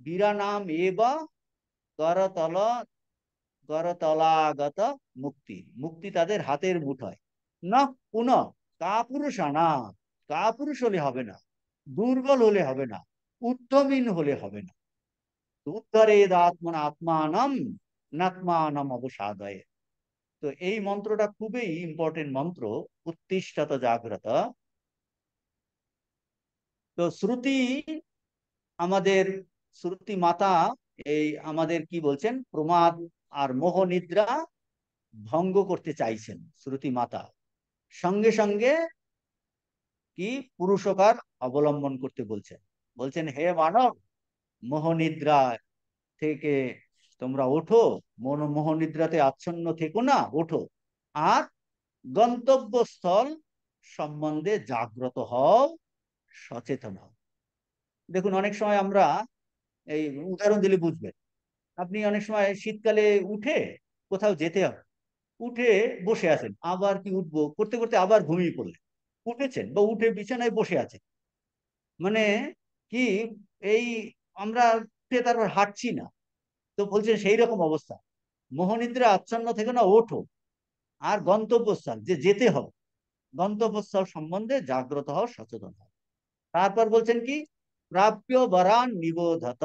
বীরানাম এবা করতল করতলাগত মুক্তি, মুক্তি তাদের হাতের মুঠোয়। না পুনঃ কাপুরুষানা, কাপুরুষ হলে হবে না, দুর্বল হলে হবে না, উদ্যমীন হলে হবে না। উদ্ধরেদ আত্মনা আত্মানম নাত্মানম অবসাদয়ে। তো এই মন্ত্রটা খুবই ইম্পর্টেন্ট মন্ত্র, উত্তিষ্ঠত জাগ্রত। তো শ্রুতি, আমাদের শ্রুতি মাতা এই আমাদের কি বলছেন, প্রমাদ আর মোহ নিদ্রা ভঙ্গ করতে চাইছেন শ্রুতি মাতা। সঙ্গে সঙ্গে কি পুরুষকার অবলম্বন করতে বলছেন। বলছেন হে মানব, মোহনিদ্রা থেকে তোমরা ওঠো, মোহনিদ্রাতে আচ্ছন্ন থেকো না, ওঠো। আর গন্তব্যস্থল সম্বন্ধে জাগ্রত হও, সচেতন হও। দেখুন অনেক সময় আমরা, এই উদাহরণ দিলে বুঝবেন, আপনি অনেক সময় শীতকালে উঠে কোথাও যেতে হবে, উঠে বসে আছেন, আবার কি উঠবো করতে করতে আবার ঘুমিয়ে পড়লেন। উঠেছেন বা উঠে বিছানায় বসে আছেন, মানে কি এই আমরা উঠে তারপর হাঁটছি না। তো বলছেন সেই রকম অবস্থা, মোহনিদ্রা আচ্ছন্ন থেকে না, ওঠো। আর গন্তব্যস্থল যে যেতে হবে, গন্তব্যস্থল সম্বন্ধে জাগ্রত হও, সচেতন হও। তারপর বলছেন কি, প্রাপ্য বরান নিবোধত।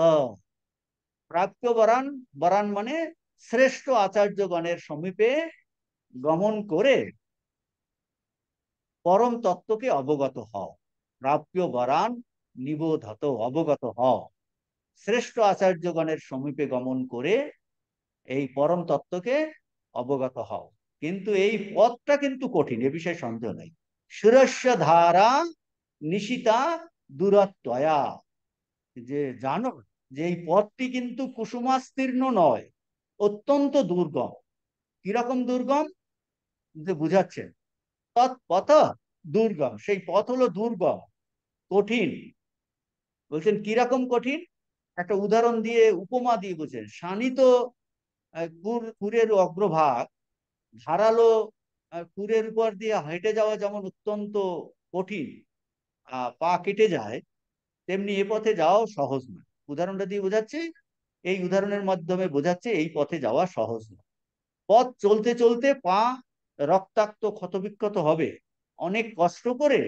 প্রাপ্য বরান, বরান মানে শ্রেষ্ঠ আচার্যগণের সমীপে গমন করে পরম তত্ত্বকে অবগত হও। প্রাপ্য বরান নিবোধত, অবগত হও, শ্রেষ্ঠ আচার্যগণের সমীপে গমন করে এই পরম তত্ত্বকে অবগত হও। কিন্তু এই পথটা কিন্তু কঠিন, এ বিষয়ে সন্দেহ নাই। সুরস্য ধারা নিশিতা দূরত্বয়া, যে জানো যে এই পথটি কিন্তু কুসুমাস্তীর্ণ নয়, অত্যন্ত দুর্গম। কিরকম দুর্গম, যে বুঝাচ্ছেন, তৎপথ দুর্গম, সেই পথ হলো দুর্গম, কঠিন। বলছেন কিরকম কঠিন, একটা উদাহরণ দিয়ে, উপমা দিয়ে বলছেন। শানিত কুরের অগ্রভাগ, ধারালো কুরের উপর দিয়ে হেঁটে যাওয়া যেমন অত্যন্ত কঠিন, পা কেটে যায়, তেমনি এ পথে যাওয়াও সহজ নয়। উদাহরণটা দিয়ে বোঝাচ্ছে, এই উদাহরণের মাধ্যমে বোঝাচ্ছে এই পথে যাওয়া সহজ নয়। পথ চলতে চলতে পা রক্তাক্ত ক্ষতবিক্ষত হবে, অনেক কষ্ট করে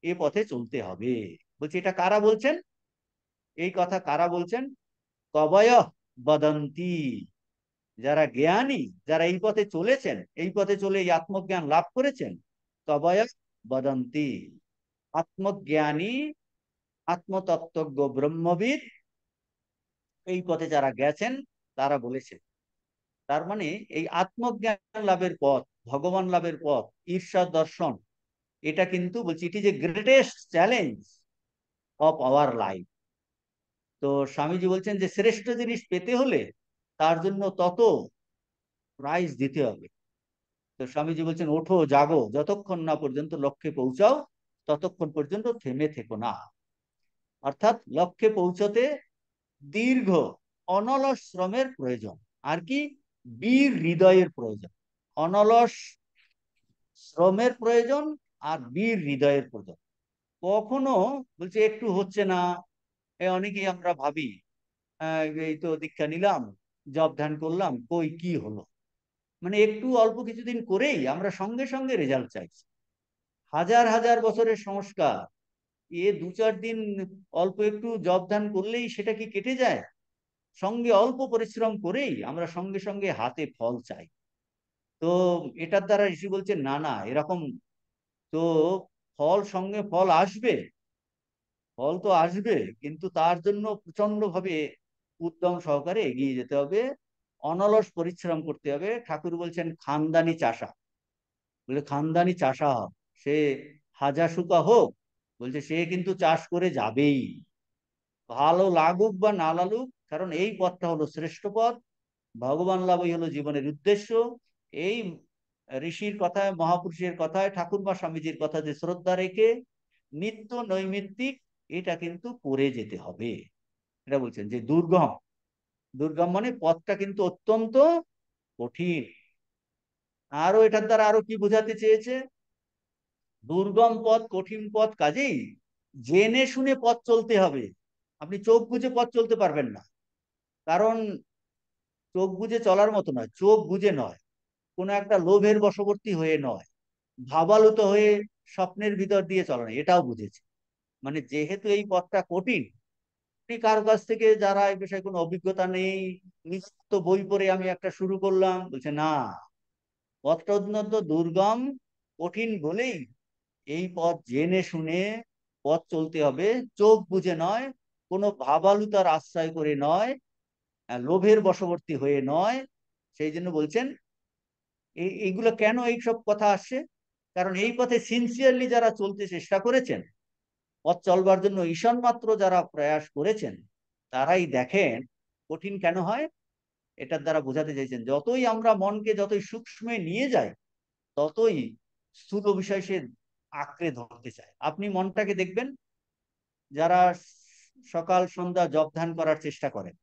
এ পথে চলতে হবে। বলছি এটা কারা বলছেন, এই কথা কারা বলছেন? কবয় বদন্তি, যারা জ্ঞানী, যারা এই পথে চলেছেন, এই পথে চলে এই আত্মজ্ঞান লাভ করেছেন, কবয় বদন্তি, আত্মজ্ঞানী, আত্মতত্ত্বজ্ঞ ব্রহ্মবিদ, এই পথে যারা গেছেন তারা বলেছে। তার মানে এই আত্মজ্ঞান লাভের পথ, ভগবান লাভের পথ, ঈশ্বর দর্শন, এটা কিন্তু বলছি it is a greatest challenge of our life. তো স্বামীজি বলছেন যে শ্রেষ্ঠ জিনিস পেতে হলে তার জন্য তত প্রাইজ দিতে হবে। তো স্বামীজি বলছেন ওঠো জাগো, যতক্ষণ না পর্যন্ত লক্ষ্যে পৌঁছাও ততক্ষণ পর্যন্ত থেমে থেকো না। অর্থাৎ লক্ষ্যে পৌঁছতে দীর্ঘ অনলস শ্রমের প্রয়োজন, আর কি বীর হৃদয়ের প্রয়োজন। অনলস শ্রমের প্রয়োজন আর বীর হৃদয়ের প্রয়োজন। কখনো বলছে একটু হচ্ছে না, অনেকেই আমরা ভাবি এই তো দীক্ষা নিলাম, জব ধ্যান করলাম, কই কি হলো, মানে একটু অল্প কিছুদিন করেই আমরা সঙ্গে সঙ্গে রেজাল্ট চাইছি। হাজার হাজার বছরের সংস্কার, এ দু চার দিন অল্প একটু জব ধ্যান করলেই সেটা কি কেটে যায়? সঙ্গে অল্প পরিশ্রম করেই আমরা সঙ্গে সঙ্গে হাতে ফল চাই। তো এটার দ্বারা ঋষি বলছে না না, এরকম তো ফল, সঙ্গে ফল আসবে, ফল তো আসবে, কিন্তু তার জন্য প্রচন্ড ভাবে উদ্যম সহকারে এগিয়ে যেতে হবে, অনলস পরিশ্রম করতে হবে। ঠাকুর বলছেন খানদানি চাষা, বলে খানদানি চাষা হোক, সে হাজা শুকা হোক, বলছে সে কিন্তু চাষ করে যাবেই, ভালো লাগুক বা না লাগুক, কারণ এই পথটা হলো শ্রেষ্ঠ পথ, ভগবান লাভই হলো জীবনের উদ্দেশ্য। এই ঋষির কথায়, মহাপুরুষের কথায়, ঠাকুর বা স্বামীজির কথাতে শ্রদ্ধা রেখে নিত্য নৈমিত্তিক এটা কিন্তু করে যেতে হবে। এটা বলছেন যে দুর্গম, দুর্গম মানে পথটা কিন্তু অত্যন্ত কঠিন। আরো এটার দ্বারা আরো কি বোঝাতে চেয়েছে, দুর্গম পথ, কঠিন পথ, কাজেই জেনে শুনে পথ চলতে হবে। আপনি চোখ বুজে পথ চলতে পারবেন না, কারণ চোখ বুজে চলার মতো নয়, চোখ বুজে নয়, কোনো একটা লোভের বশবর্তী হয়ে নয়, ভাবালুত হয়ে স্বপ্নের ভিতর দিয়ে চলা নয়, এটাও বুঝেছে। মানে যেহেতু এই পথটা কঠিন, আপনি কারো কাছ থেকে, যারা এই বিষয়ে কোনো অভিজ্ঞতা নেই, নিজ তো বই পড়ে আমি একটা শুরু করলাম, বলছে না, পথটা অত্যন্ত দুর্গম, কঠিন বলেই এই পথ জেনে শুনে পথ চলতে হবে, চোখ বুজে নয়, কোনো ভাবালুতার আশ্রয় করে নয়, লোভের বশবর্তী হয়ে নয়। সেই জন্য বলছেন এইগুলো কেন এইসব কথা আসছে, কারণ এই পথে সিনসিয়ারলি যারা চলতে চেষ্টা করেছেন, পথ চলবার জন্য ঈশান মাত্র যারা প্রয়াস করেছেন, তারাই দেখেন কঠিন কেন হয়। এটার দ্বারা বোঝাতে চাইছেন যতই আমরা মনকে যতই সূক্ষ্মে নিয়ে যাই, ততই স্থূল বিষয় সে আঁকড়ে ধরতে চায়। আপনি মনটাকে দেখবেন, যারা সকাল সন্ধ্যা জপ ধ্যান করার চেষ্টা করেন,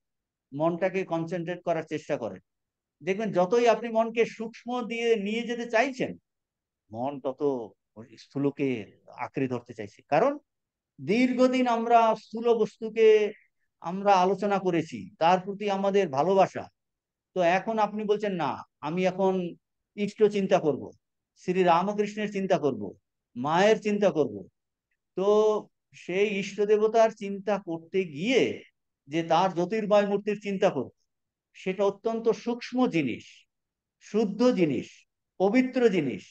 মনটাকে কনসেন্ট্রেট করার চেষ্টা করেন, দেখবেন যতই আপনি মনকে সূক্ষ্ম দিয়ে নিয়ে যেতে চাইছেন, মন তত স্থূলকে আঁকড়ে ধরতে চাইছে। কারণ দীর্ঘদিন আমরা স্থূল বস্তুকে আমরা আলোচনা করেছি, তার প্রতি আমাদের ভালোবাসা। তো এখন আপনি বলছেন না, আমি এখন ইষ্ট চিন্তা করব, শ্রী রামকৃষ্ণের চিন্তা করব, মায়ের চিন্তা করব। তো সেই ইষ্ট দেবতার চিন্তা করতে গিয়ে যে তার জ্যোতির্ময় মূর্তির চিন্তা করব, সেটা অত্যন্ত সূক্ষ্ম জিনিস, শুদ্ধ জিনিস, পবিত্র জিনিস,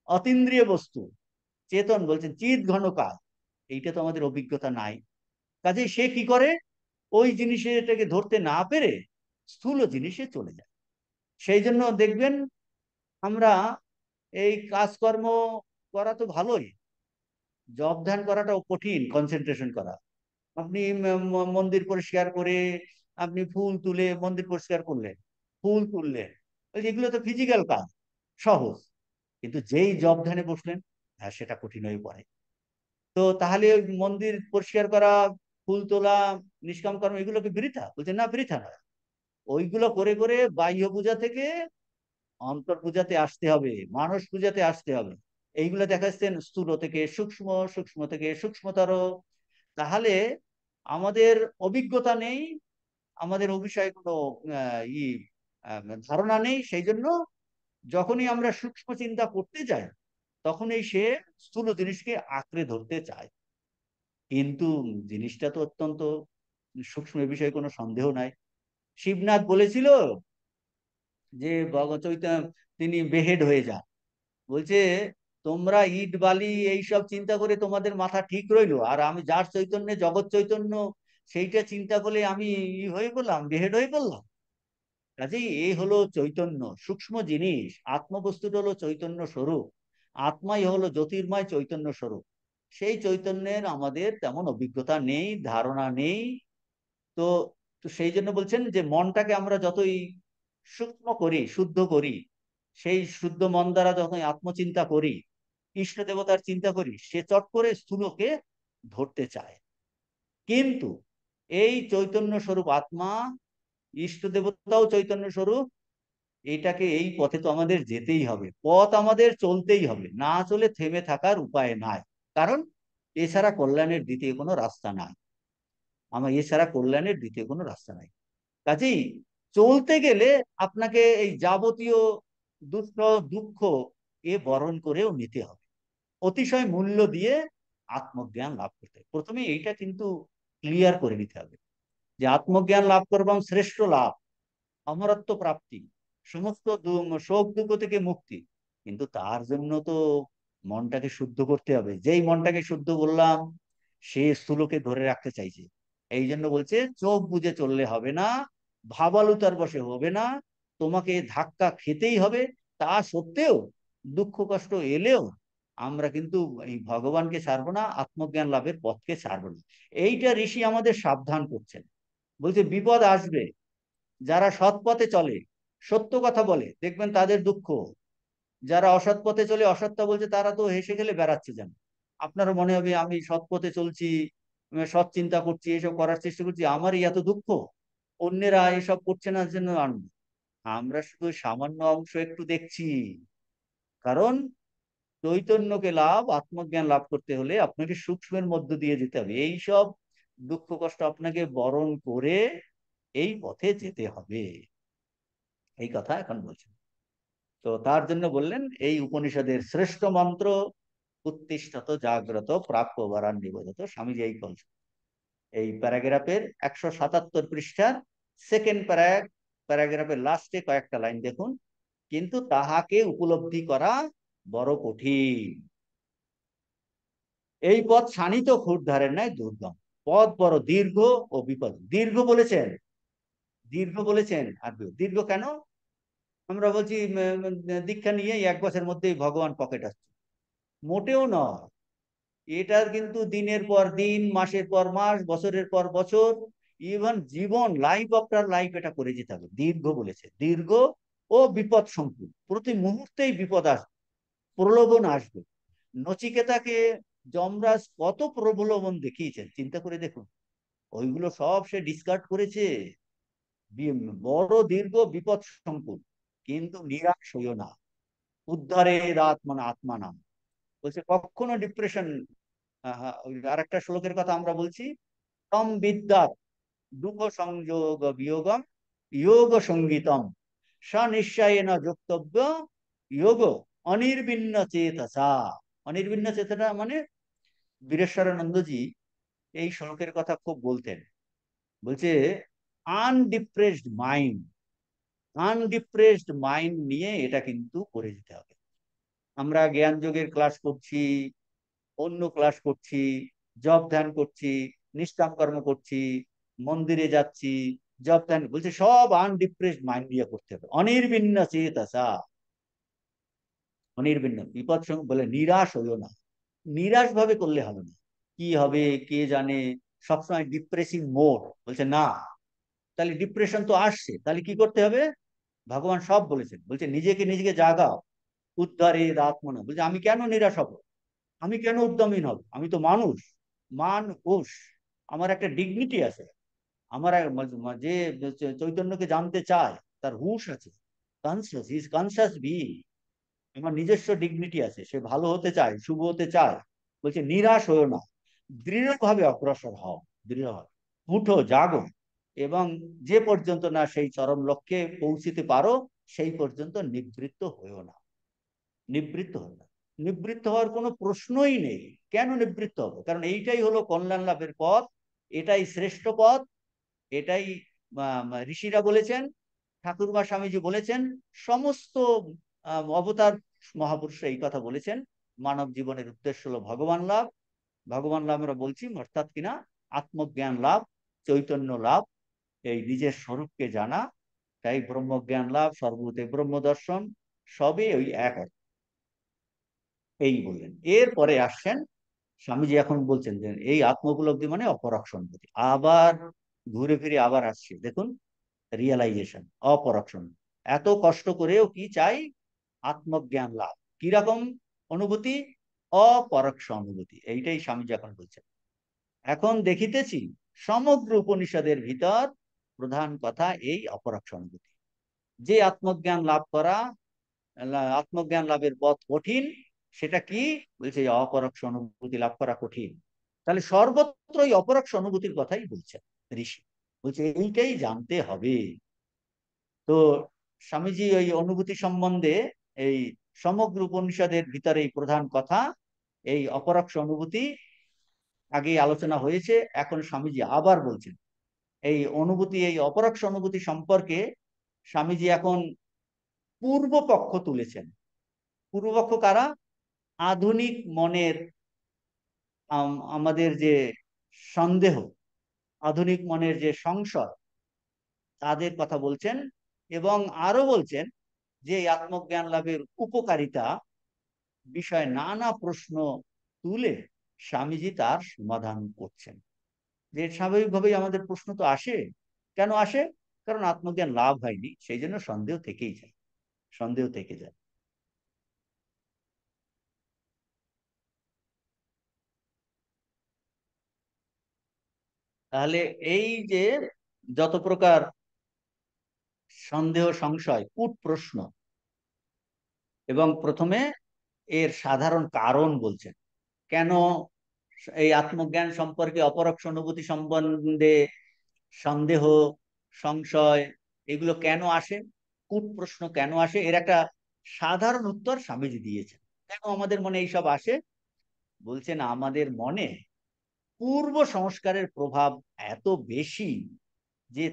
অতীন্দ্রিয় বস্তু, চেতন, বলছেন চিৎ ঘন কাল, এইটা তো আমাদের অভিজ্ঞতা নাই। কাজেই সে কি করে, ওই জিনিসে এটাকে ধরতে না পেরে স্থূল জিনিসে চলে যায়। সেই জন্য দেখবেন আমরা এই কাজকর্ম করা তো ভালোই, জপ ধ্যান করাটাও কঠিন, কনসেন্ট্রেশন করা। আপনি মন্দির পরিষ্কার করে, আপনি ফুল তুলে মন্দির পরিষ্কার করলেন, ফুল তুললেন, এগুলো তো ফিজিক্যাল কাজ, সহজ। কিন্তু যেই জপ ধ্যানে বসলেন, হ্যাঁ সেটা কঠিন হয়ে পড়ে। তো তাহলে ওই মন্দির পরিষ্কার করা, ফুল তোলা, নিষ্কাম কর্ম, এগুলো কি বৃথা? বলছে না, বৃথা নয়। ওইগুলো করে করে বাহ্য পূজা থেকে অন্তর পূজাতে আসতে হবে, মানস পূজাতে আসতে হবে। এইগুলো দেখাচ্ছেন স্থূল থেকে সূক্ষ্ম, সূক্ষ্ম থেকে সূক্ষ্মতর। তাহলে আমাদের অভিজ্ঞতা নেই, আমাদের ও বিষয়ে কোনো ধারণা নেই। সেই জন্য যখনই আমরা সূক্ষ্ম চিন্তা করতে যাই, তখনই সে স্থূল জিনিসকে আঁকড়ে ধরতে চায়। কিন্তু জিনিসটা তো অত্যন্ত সূক্ষ্ম, এ বিষয়ে কোনো সন্দেহ নাই। শিবনাথ বলেছিল যে তিনি বেহেড হয়ে যান। বলছে, তোমরা ইট বালি এইসব চিন্তা করে তোমাদের মাথা ঠিক রইলো, আর আমি যার চৈতন্যে, জগৎ চৈতন্য, সেইটা চিন্তা করলে আমি হয়ে পড়লাম, বেহেড হয়ে পড়লাম। কাজেই এই হলো চৈতন্য, সূক্ষ্ম জিনিস। আত্মবস্তুটা হলো চৈতন্য স্বরূপ, আত্মাই হলো জ্যোতির্ময় চৈতন্য স্বরূপ। সেই চৈতন্যের আমাদের তেমন অভিজ্ঞতা নেই, ধারণা নেই। তো তো সেই জন্য বলছেন যে মনটাকে আমরা যতই সূক্ষ্ম করি, শুদ্ধ করি, সেই শুদ্ধ মন দ্বারা যখন আত্মচিন্তা করি, ইষ্ট দেবতার চিন্তা করি, সে চট করে স্থূলকে ধরতে চায়। কিন্তু এই চৈতন্য স্বরূপ আত্মা, ইষ্ট দেবতাও চৈতন্য স্বরূপ, এটাকে, এই পথে তো আমাদের যেতেই হবে, পথ আমাদের চলতেই হবে, না চলে থেমে থাকার উপায় নাই। কারণ এছাড়া কল্যাণের দ্বিতীয় কোনো রাস্তা নাই। এছাড়া কল্যাণের দ্বিতীয় কোনো রাস্তা নাই। কাজেই চলতে গেলে আপনাকে এই যাবতীয় দুঃখ, দুঃখ এ বরণ করেও নিতে হবে, অতিশয় মূল্য দিয়ে আত্মজ্ঞান লাভ করতে হবে। প্রথমে এইটা কিন্তু ক্লিয়ার করে নিতে হবে যে আত্মজ্ঞান লাভ করবাম শ্রেষ্ঠ লাভ, অমরত্ব প্রাপ্তি, সমস্ত শোক দুঃখ থেকে মুক্তি। কিন্তু তার জন্য তো মনটাকে শুদ্ধ করতে হবে। যেই মনটাকে শুদ্ধ বললাম, সে স্থূলকে ধরে রাখতে চাইছে। এই জন্য বলছে চোখ বুজে চললে হবে না, ভাবালুতার বসে হবে না, তোমাকে ধাক্কা খেতেই হবে। তা সত্ত্বেও দুঃখ কষ্ট এলেও আমরা কিন্তু এই ভগবানকে ছাড়বো না, আত্মজ্ঞান লাভের পথকে ছাড়বো না। এইটা ঋষি আমাদের সাবধান করছেন। বলছে বিপদ আসবে, যারা সৎ পথে চলে, সত্য কথা বলে, দেখবেন তাদের দুঃখ। যারা অসৎ পথে চলে, অসৎটা বলছে, তারা তো হেসে খেলে বেড়াচ্ছে। যেন আপনারও মনে হবে আমি সৎ পথে চলছি, সৎ চিন্তা করছি, এসব করার চেষ্টা করছি, আমারই এত দুঃখ, অন্যেরা এসব করছে না জন্য আনন্দ। আমরা শুধু সামান্য অংশ একটু দেখছি। কারণ চৈতন্যকে লাভ, আত্মজ্ঞান লাভ করতে হলে আপনাকে সূক্ষ্মের মধ্য দিয়ে যেতে হবে। এই সব দুঃখ কষ্ট আপনাকে বরণ করে এই পথে যেতে হবে। এই কথা এখন বলছেন। তো তার জন্য বললেন এই উপনিষদের শ্রেষ্ঠ মন্ত্র, উত্তিষ্ঠত জাগ্রত প্রাপ্য বরান নিবোধত, স্বামীজি এই বলছেন। এই প্যারাগ্রাফের 177 পৃষ্ঠার সেকেন্ড প্যারাগ্রাফের লাস্টে কয়েকটা লাইন দেখুন। কিন্তু তাহাকে উপলব্ধি করা বড় কঠিন, এই পথ শানিত ক্ষুরধারের ন্যায় দুর্গম, পথ বড় দীর্ঘ ও বিপদ। দীর্ঘ বলেছেন, দীর্ঘ বলেছেন। আর দীর্ঘ কেন? আমরা বলছি দীক্ষা নিয়ে 1 বছরের মধ্যেই ভগবান পকেট আসছে, মোটেও নয়। এটার কিন্তু দিনের পর দিন, মাসের পর মাস, বছরের পর বছর, ইভেন জীবন, লাইফ আফটার লাইফ এটা করে যেতে হবে। দীর্ঘ বলেছে, দীর্ঘ ও বিপদ সংকুল, প্রতি মুহূর্তেই বিপদ আসবে, প্রলোভন আসবে। নচিকেতাকে যমরাজ কত প্রলোভন দেখিয়েছেন, চিন্তা করে দেখুন। ওইগুলো সব সে ডিসকার্ড করেছে। বড় দীর্ঘ বিপদ সংকুল, কিন্তু নিরাশ হইও না, উদ্ধারের আত্মা আত্মা নাম। বলছে কখনো ডিপ্রেশন। আর একটা শ্লোকের কথা আমরা বলছি, তম বিদ্যাত দুঃখ সংযোগ বিয়োগম যোগ সঙ্গীতম স নিশ্চয়েন যোক্তব্য যোগ অনির্বিন্ন চেতসা। অনির্বিন্ন চেতনা মানে বীরেশ্বরানন্দজি এই শ্লোকের কথা খুব বলতেন। বলছে আনডিপ্রেসড মাইন্ড, আনডিপ্রেসড মাইন্ড নিয়ে এটা কিন্তু করে যেতে হবে। আমরা জ্ঞান যোগের ক্লাস করছি, অন্য ক্লাস করছি, জপ ধ্যান করছি, নিষ্কাম কর্ম করছি, মন্দিরে যাচ্ছি, জপ ধ্যান, বলছে সব আনডিপ্রেসড মাইন্ড দিয়ে করতে হবে। অনির্বিন্ন চেতসা, অনির্বিন্ন, বিপদ সঙ্গে বলে নিরাশ হইও না। নিরাশ ভাবে করলে হবে না। কি হবে কে জানে, সবসময় ডিপ্রেসিভ মোড, বলছে না। তাহলে ডিপ্রেশন তো আসছে, তাহলে কি করতে হবে? ভগবান সব বলেছেন, বলছে নিজেকে নিজেকে জাগাও, উদ্ধারে আত্মনা, বলছে আমি কেন নিরাশ হব, আমি কেন উদ্যমহীন হব, আমি তো মানুষ, মানুষ, আমার একটা ডিগনিটি আছে, আমার যে চৈতন্যকে জানতে চায় তার হুঁশ আছে, কনসিয়াস, ইজ কনসিয়াস বিইং, আমার নিজস্ব ডিগনিটি আছে, সে ভালো হতে চায়, শুভ হতে চায়। বলছে নিরাশ হয়েও না, দৃঢ়ভাবে অগ্রসর হও, দৃঢ়ভাবে উঠো, জাগো, এবং যে পর্যন্ত না সেই চরম লক্ষ্যে পৌঁছিতে পারো সেই পর্যন্ত নিবৃত্ত হয়েও না, নিবৃত্ত হও না। নিবৃত্ত হওয়ার কোনো প্রশ্নই নেই। কেন নিবৃত্ত হবে? কারণ এইটাই হলো কল্যাণ লাভের পথ, এটাই শ্রেষ্ঠ পথ, এটাই ঋষিরা বলেছেন, ঠাকুরবা স্বামীজি বলেছেন, সমস্ত অবতার মহাপুরুষ এই কথা বলেছেন। মানব জীবনের উদ্দেশ্য হলো ভগবান লাভ। ভগবান লাভ আমরা বলছি অর্থাৎ কিনা আত্মজ্ঞান লাভ, চৈতন্য লাভ, এই নিজের স্বরূপকে জানা। তাই ব্রহ্মজ্ঞান লাভ, সর্বভূতে ব্রহ্ম দর্শন, সবই ওই এক অর্থ। এই বললেন। এরপরে আসছেন স্বামীজি, এখন বলছেন যে এই আত্ম উপলব্ধি মানে অপরক সম্পত্তি। আবার ঘুরে ফিরে আবার আসছে, দেখুন, রিয়েলাইজেশন, অপরক সম্পত্তি। এত কষ্ট করেও কি চাই? আত্মজ্ঞান লাভ। কিরকম অনুভূতি? অপরোক্ষ অনুভূতি। এইটাই স্বামীজি এখন বলছেন। এখন দেখিতেছি সমগ্র উপনিষদের ভিতর প্রধান কথা এই অপরোক্ষ অনুভূতি। যে আত্মজ্ঞান লাভ করা, আত্মজ্ঞান লাভের পথ কঠিন, সেটা কি? বলছে অপরোক্ষ অনুভূতি লাভ করা কঠিন। তাহলে সর্বত্রই অপরোক্ষ অনুভূতির কথাই বলছেন ঋষি, বলছে এইটাই জানতে হবে। তো স্বামীজি ওই অনুভূতি সম্বন্ধে এই সমগ্র উপনিষদের ভিতরে এই প্রধান কথা এই অপরোক্ষ অনুভূতি আগে আলোচনা হয়েছে, এখন স্বামীজি আবার বলছেন এই অনুভূতি, এই অপরোক্ষ অনুভূতি সম্পর্কে স্বামীজি এখন পূর্ব পক্ষ তুলেছেন। পূর্বপক্ষ কারা? আধুনিক মনের আমাদের যে সন্দেহ, আধুনিক মনের যে সংশয়, তাদের কথা বলছেন। এবং আরো বলছেন যে এই আত্মজ্ঞান লাভের উপকারিতা বিষয়ে নানা প্রশ্ন তুলে স্বামীজি তার সমাধান করছেন। যে স্বাভাবিকভাবেই আমাদের প্রশ্ন তো আসে, কেন আসে? কারণ আত্মজ্ঞান লাভ হয়নি, সেই জন্য সন্দেহ থেকেই যায়, সন্দেহ থেকে যায়। তাহলে এই যে যত প্রকার সন্দেহ, সংশয়, কূট প্রশ্ন, এবং প্রথমে এর সাধারণ কারণ বলছেন, কেন এই আত্মজ্ঞান সম্পর্কে, অপরোক্ষ অনুভূতি সম্বন্ধে সন্দেহ, সংশয়, এগুলো কেন আসে, কূট প্রশ্ন কেন আসে, এর একটা সাধারণ উত্তর স্বামীজি দিয়েছেন। কেন আমাদের মনে এইসব আসে? বলছেন আমাদের মনে পূর্ব সংস্কারের প্রভাব এত বেশি যে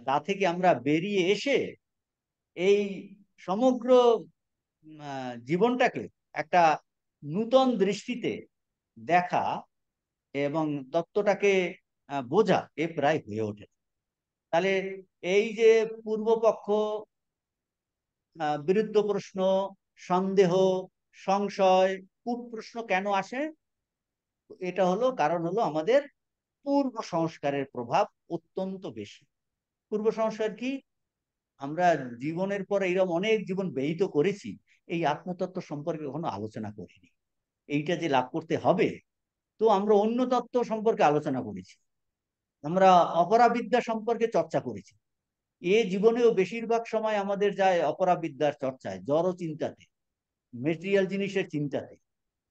তা থেকে আমরা বেরিয়ে এসে এই সমগ্র জীবনটাকে একটা নূতন দৃষ্টিতে দেখা এবং তত্ত্বটাকে বোঝা এ প্রায় হয়ে ওঠে। তাহলে এই যে পূর্বপক্ষ, বিরুদ্ধ প্রশ্ন, সন্দেহ, সংশয়, কূট প্রশ্ন কেন আসে? এটা হলো কারণ, হলো আমাদের পূর্ব সংস্কারের প্রভাব অত্যন্ত বেশি। পূর্ব সংস্কার কি? আমরা জীবনের পর এইরকম অনেক জীবন ব্যয়িত করেছি, এই আত্মতত্ত্ব সম্পর্কে কখনো আলোচনা করিনি। এইটা যে লাভ করতে হবে, তো আমরা অন্য তত্ত্ব সম্পর্কে আলোচনা করেছি, আমরা অপরাবিদ্যা সম্পর্কে চর্চা করেছি। এ জীবনেও বেশিরভাগ সময় আমাদের যায় অপরাবিদ্যার চর্চায়, জড় চিন্তাতে, মেটেরিয়াল জিনিসের চিন্তাতে।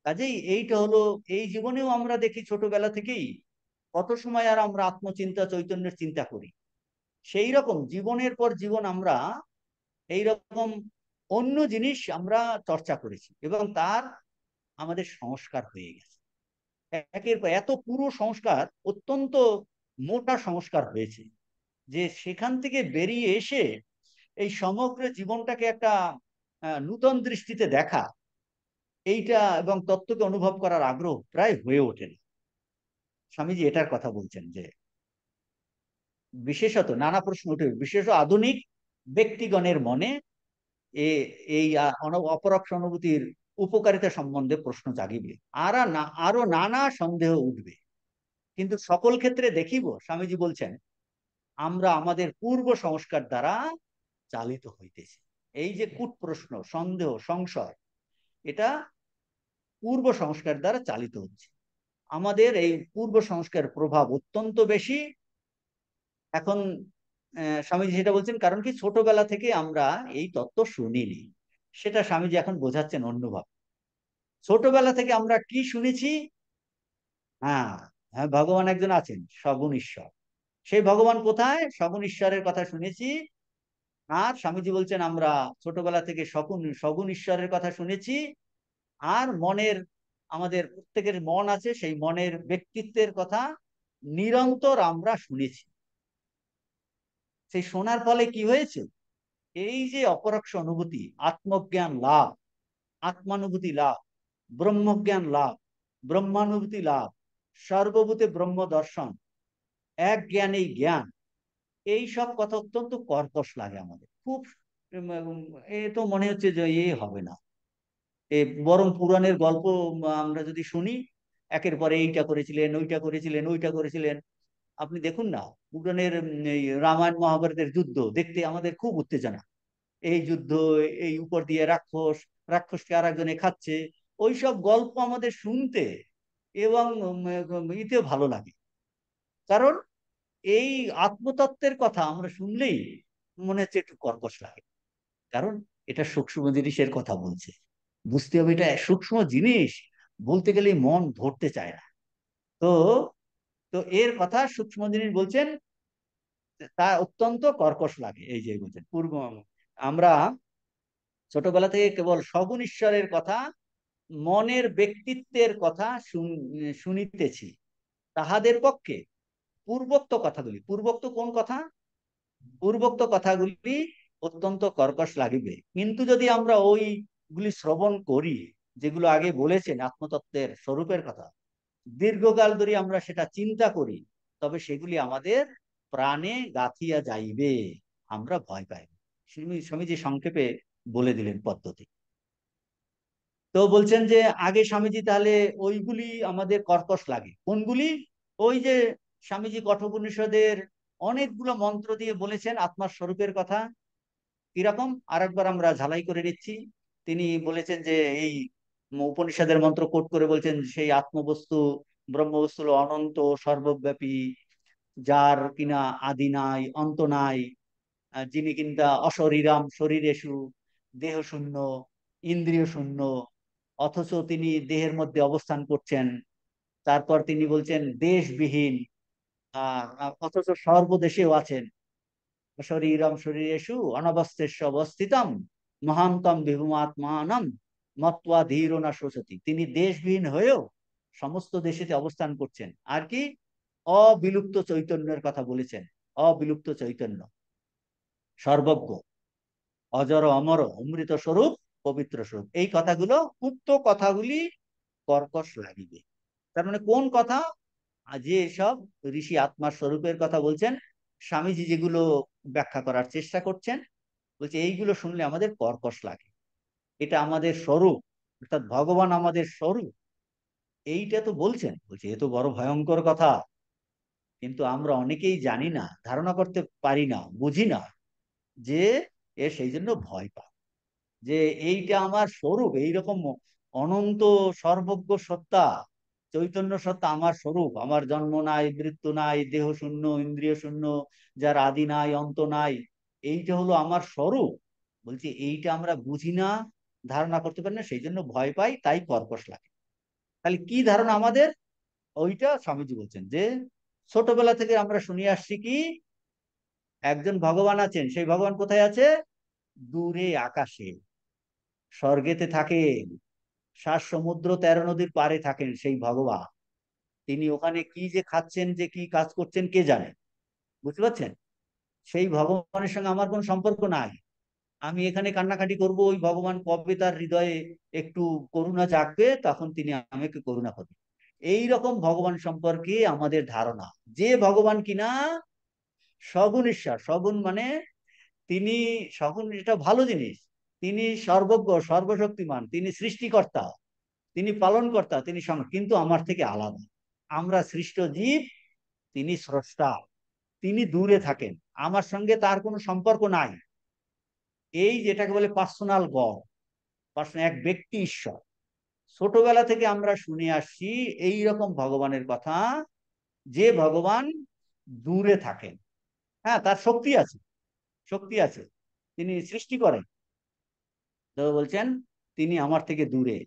কাজেই এইটা হলো, এই জীবনেও আমরা দেখি ছোটবেলা থেকেই কত সময় আর আমরা আত্মচিন্তা, চৈতন্যের চিন্তা করি। সেই রকম জীবনের পর জীবন আমরা এই রকম অন্য জিনিস আমরা চর্চা করেছি, এবং তার আমাদের সংস্কার হয়ে গেছে। একের পর এত পুরো সংস্কার, অত্যন্ত মোটা সংস্কার হয়েছে, যে সেখান থেকে বেরিয়ে এসে এই সমগ্র জীবনটাকে একটা নূতন দৃষ্টিতে দেখা, এইটা এবং তত্ত্বকে অনুভব করার আগ্রহ প্রায় হয়ে ওঠেনি। স্বামীজি এটার কথা বলছেন যে বিশেষত নানা প্রশ্ন উঠে, বিশেষত আধুনিক ব্যক্তিগণের মনে এই অপরোক্ষ অনুভূতির উপকারিতা সম্বন্ধে প্রশ্ন জাগিবে, আরো নানা সন্দেহ উঠবে, কিন্তু সকল ক্ষেত্রে দেখিব, স্বামীজি বলছেন, আমরা আমাদের পূর্ব সংস্কার দ্বারা চালিত হইতেছি। এই যে কূট প্রশ্ন, সন্দেহ, সংশয়, এটা পূর্ব সংস্কার দ্বারা চালিত হচ্ছে। আমাদের এই পূর্ব সংস্কার প্রভাব অত্যন্ত বেশি। এখন স্বামীজি সেটা বলছেন, কারণ কি ছোটবেলা থেকে আমরা এই তত্ত্ব শুনিনি, সেটা স্বামীজি এখন বোঝাচ্ছেন অন্যভাবে। ছোটবেলা থেকে আমরা কি শুনেছি? হ্যাঁ, হ্যাঁ, ভগবান একজন আছেন, সগুণ ঈশ্বর। সেই ভগবান কোথায়? সগুণ ঈশ্বরের কথা শুনেছি। আর স্বামীজি বলছেন আমরা ছোটবেলা থেকে সগুণ সগুণ ঈশ্বরের কথা শুনেছি। আর মনের, আমাদের প্রত্যেকের মন আছে, সেই মনের ব্যক্তিত্বের কথা নিরন্তর আমরা শুনেছি। সেই শোনার ফলে কি হয়েছে? এই যে অপরোক্ষ অনুভূতি, আত্মজ্ঞান লাভ, আত্মানুভূতি লাভ, ব্রহ্মজ্ঞান লাভ, ব্রহ্মানুভূতি লাভ, সর্বভূতে ব্রহ্ম দর্শন, এক জ্ঞান এই জ্ঞান, এই সব কথা অত্যন্ত কর্কশ লাগে আমাদের খুব। এ তো মনে হচ্ছে যে এ হবে না। বরং পুরাণের গল্প আমরা যদি শুনি, একের পরে এইটা করেছিলেন, ওইটা করেছিলেন, ওইটা করেছিলেন। আপনি দেখুন না, পুরাণের এই রামায়ণ মহাভারতের যুদ্ধ দেখতে আমাদের খুব উত্তেজনা। এই যুদ্ধ, এই উপর দিয়ে রাক্ষস, রাক্ষসকে আর একজনে খাচ্ছে, ওইসব গল্প আমাদের শুনতে এবং ইতেও ভালো লাগে। কারণ এই আত্মতত্ত্বের কথা আমরা শুনলেই মনে হচ্ছে একটু কর্কশ লাগে। কারণ এটা সূক্ষ্ম জিনিসের কথা বলছে, বুঝতে হবে এটা সূক্ষ্ম জিনিস, বলতে গেলে মন ধরতে চায় না। তো তো এর কথা সূক্ষ্ম জিনিস বলছেন, তা অত্যন্ত কর্কশ লাগে। এই যে বলছেন আমরা ছোটবেলা থেকে কেবল সগুণ ঈশ্বরের কথা, মনের ব্যক্তিত্বের কথা শুনিতেছি, তাহাদের পক্ষে পূর্বোক্ত কথাগুলি, পূর্বোক্ত কোন কথা? পূর্বোক্ত কথাগুলি অত্যন্ত কর্কশ লাগিবে। কিন্তু যদি আমরা ওইগুলি শ্রবণ করি, যেগুলো আগে বলেছেন আত্মতত্ত্বের স্বরূপের কথা, দীর্ঘকাল ধরে আমরা সেটা চিন্তা করি, তবে সেগুলি আমাদের প্রাণে গাঁথিয়া যাইবে, আমরা ভয় পাইব। স্বামীজি সংক্ষেপে বলে দিলেন পদ্ধতি। তো বলছেন যে আগে স্বামীজি তাহলে ওইগুলি আমাদের কর্কশ লাগে, কোনগুলি? ওই যে স্বামীজি কঠোপনিষদের অনেকগুলো মন্ত্র দিয়ে বলেছেন আত্মার স্বরূপের কথা। কিরকম আরেকবার আমরা ঝালাই করে নিচ্ছি। তিনি বলেছেন যে এই উপনিষদের মন্ত্র কোট করে বলছেন, সেই আত্মবস্তু, ব্রহ্মবস্তু হলো অনন্ত, সর্বব্যাপী, যার কিনা আদি নাই, অন্ত নাই, যিনি কিনা অশরীরাম শরীরেষু, দেহ শূন্য, ইন্দ্রিয় শূন্য, অথচ তিনি দেহের মধ্যে অবস্থান করছেন। তারপর তিনি বলছেন দেশবিহীন, অথচ সর্বদেশেও আছেন। শরীরম শরীরেষু অনবস্থেস্য অবস্থিতম মহান্তম বিভুমাত্মানম মত্বা ধীর না শোচতি। তিনি দেশবিহীন হয়েও সমস্ত দেশেতে অবস্থান করছেন। আর কি? অবিলুপ্ত চৈতন্যের কথা বলেছেন। অবিলুপ্ত চৈতন্য, সর্বজ্ঞ, অজর অমর, অমৃত স্বরূপ, পবিত্র স্বরূপ। এই কথাগুলো, উক্ত কথাগুলি কর্কশ লাগিবে। তার মানে কোন কথা? যে সব ঋষি আত্মার স্বরূপের কথা বলছেন, স্বামীজি যেগুলো ব্যাখ্যা করার চেষ্টা করছেন, বলছে এইগুলো শুনলে আমাদের কর্কশ লাগে। এটা আমাদের স্বরূপ, অর্থাৎ ভগবান আমাদের স্বরূপ, এইটা তো বলছেন। বলছে এ তো বড় ভয়ঙ্কর কথা, কিন্তু আমরা অনেকেই জানি না, ধারণা করতে পারি না, বুঝি না, যে সেই জন্য ভয় পায়। যে এইটা আমার স্বরূপ, এইরকম অনন্ত সর্বজ্ঞ সত্তা, চৈতন্য সত্তা আমার স্বরূপ, আমার জন্ম নাই, মৃত্যু নাই, দেহ শূন্য, ইন্দ্রিয় শূন্য, যার আদি নাই, অন্ত নাই, এইটা হলো আমার স্বরূপ। বলছি এইটা আমরা বুঝি না, ধারণা করতে পারি না, সেই জন্য ভয় পাই, তাই কর্কশ লাগে। তাহলে কি ধারণা আমাদের? ওইটা স্বামীজি বলছেন যে ছোটবেলা থেকে আমরা শুনে আসছি কি একজন ভগবান আছেন। সেই ভগবান কোথায় আছে? দূরে আকাশে, স্বর্গেতে থাকেন, 7 সমুদ্র 13 নদীর পারে থাকেন সেই ভগবান। তিনি ওখানে কি যে খাচ্ছেন, যে কি কাজ করছেন, কে জানে। বুঝতে পারছেন? সেই ভগবানের সঙ্গে আমার কোনো সম্পর্ক নাই। আমি এখানে কান্নাকাটি করব, ওই ভগবান কবে তার হৃদয়ে একটু করুণা জাগবে, তখন তিনি আমাকে করুণা করবেন। এই রকম ভগবান সম্পর্কে আমাদের ধারণা, যে ভগবান কিনা সগুণ ঈশ্বর। সগুণ মানে তিনি, সগুণ এটা ভালো জিনিস, তিনি সর্বজ্ঞ, সর্বশক্তিমান, তিনি সৃষ্টিকর্তা, তিনি পালনকর্তা, তিনি কিন্তু আমার থেকে আলাদা। আমরা সৃষ্ট জীব, তিনি স্রষ্টা, তিনি দূরে থাকেন, আমার সঙ্গে তার কোনো সম্পর্ক নাই। এই যেটাকে বলে পার্সোনাল গড, এক ব্যক্তি ঈশ্বর। ছোটবেলা থেকে আমরা শুনে আসছি এই রকম ভগবানের কথা, যে ভগবান দূরে থাকেন। হ্যাঁ, তার শক্তি আছে, শক্তি আছে, তিনি সৃষ্টি করেন, তো বলছেন তিনি আমার থেকে দূরে।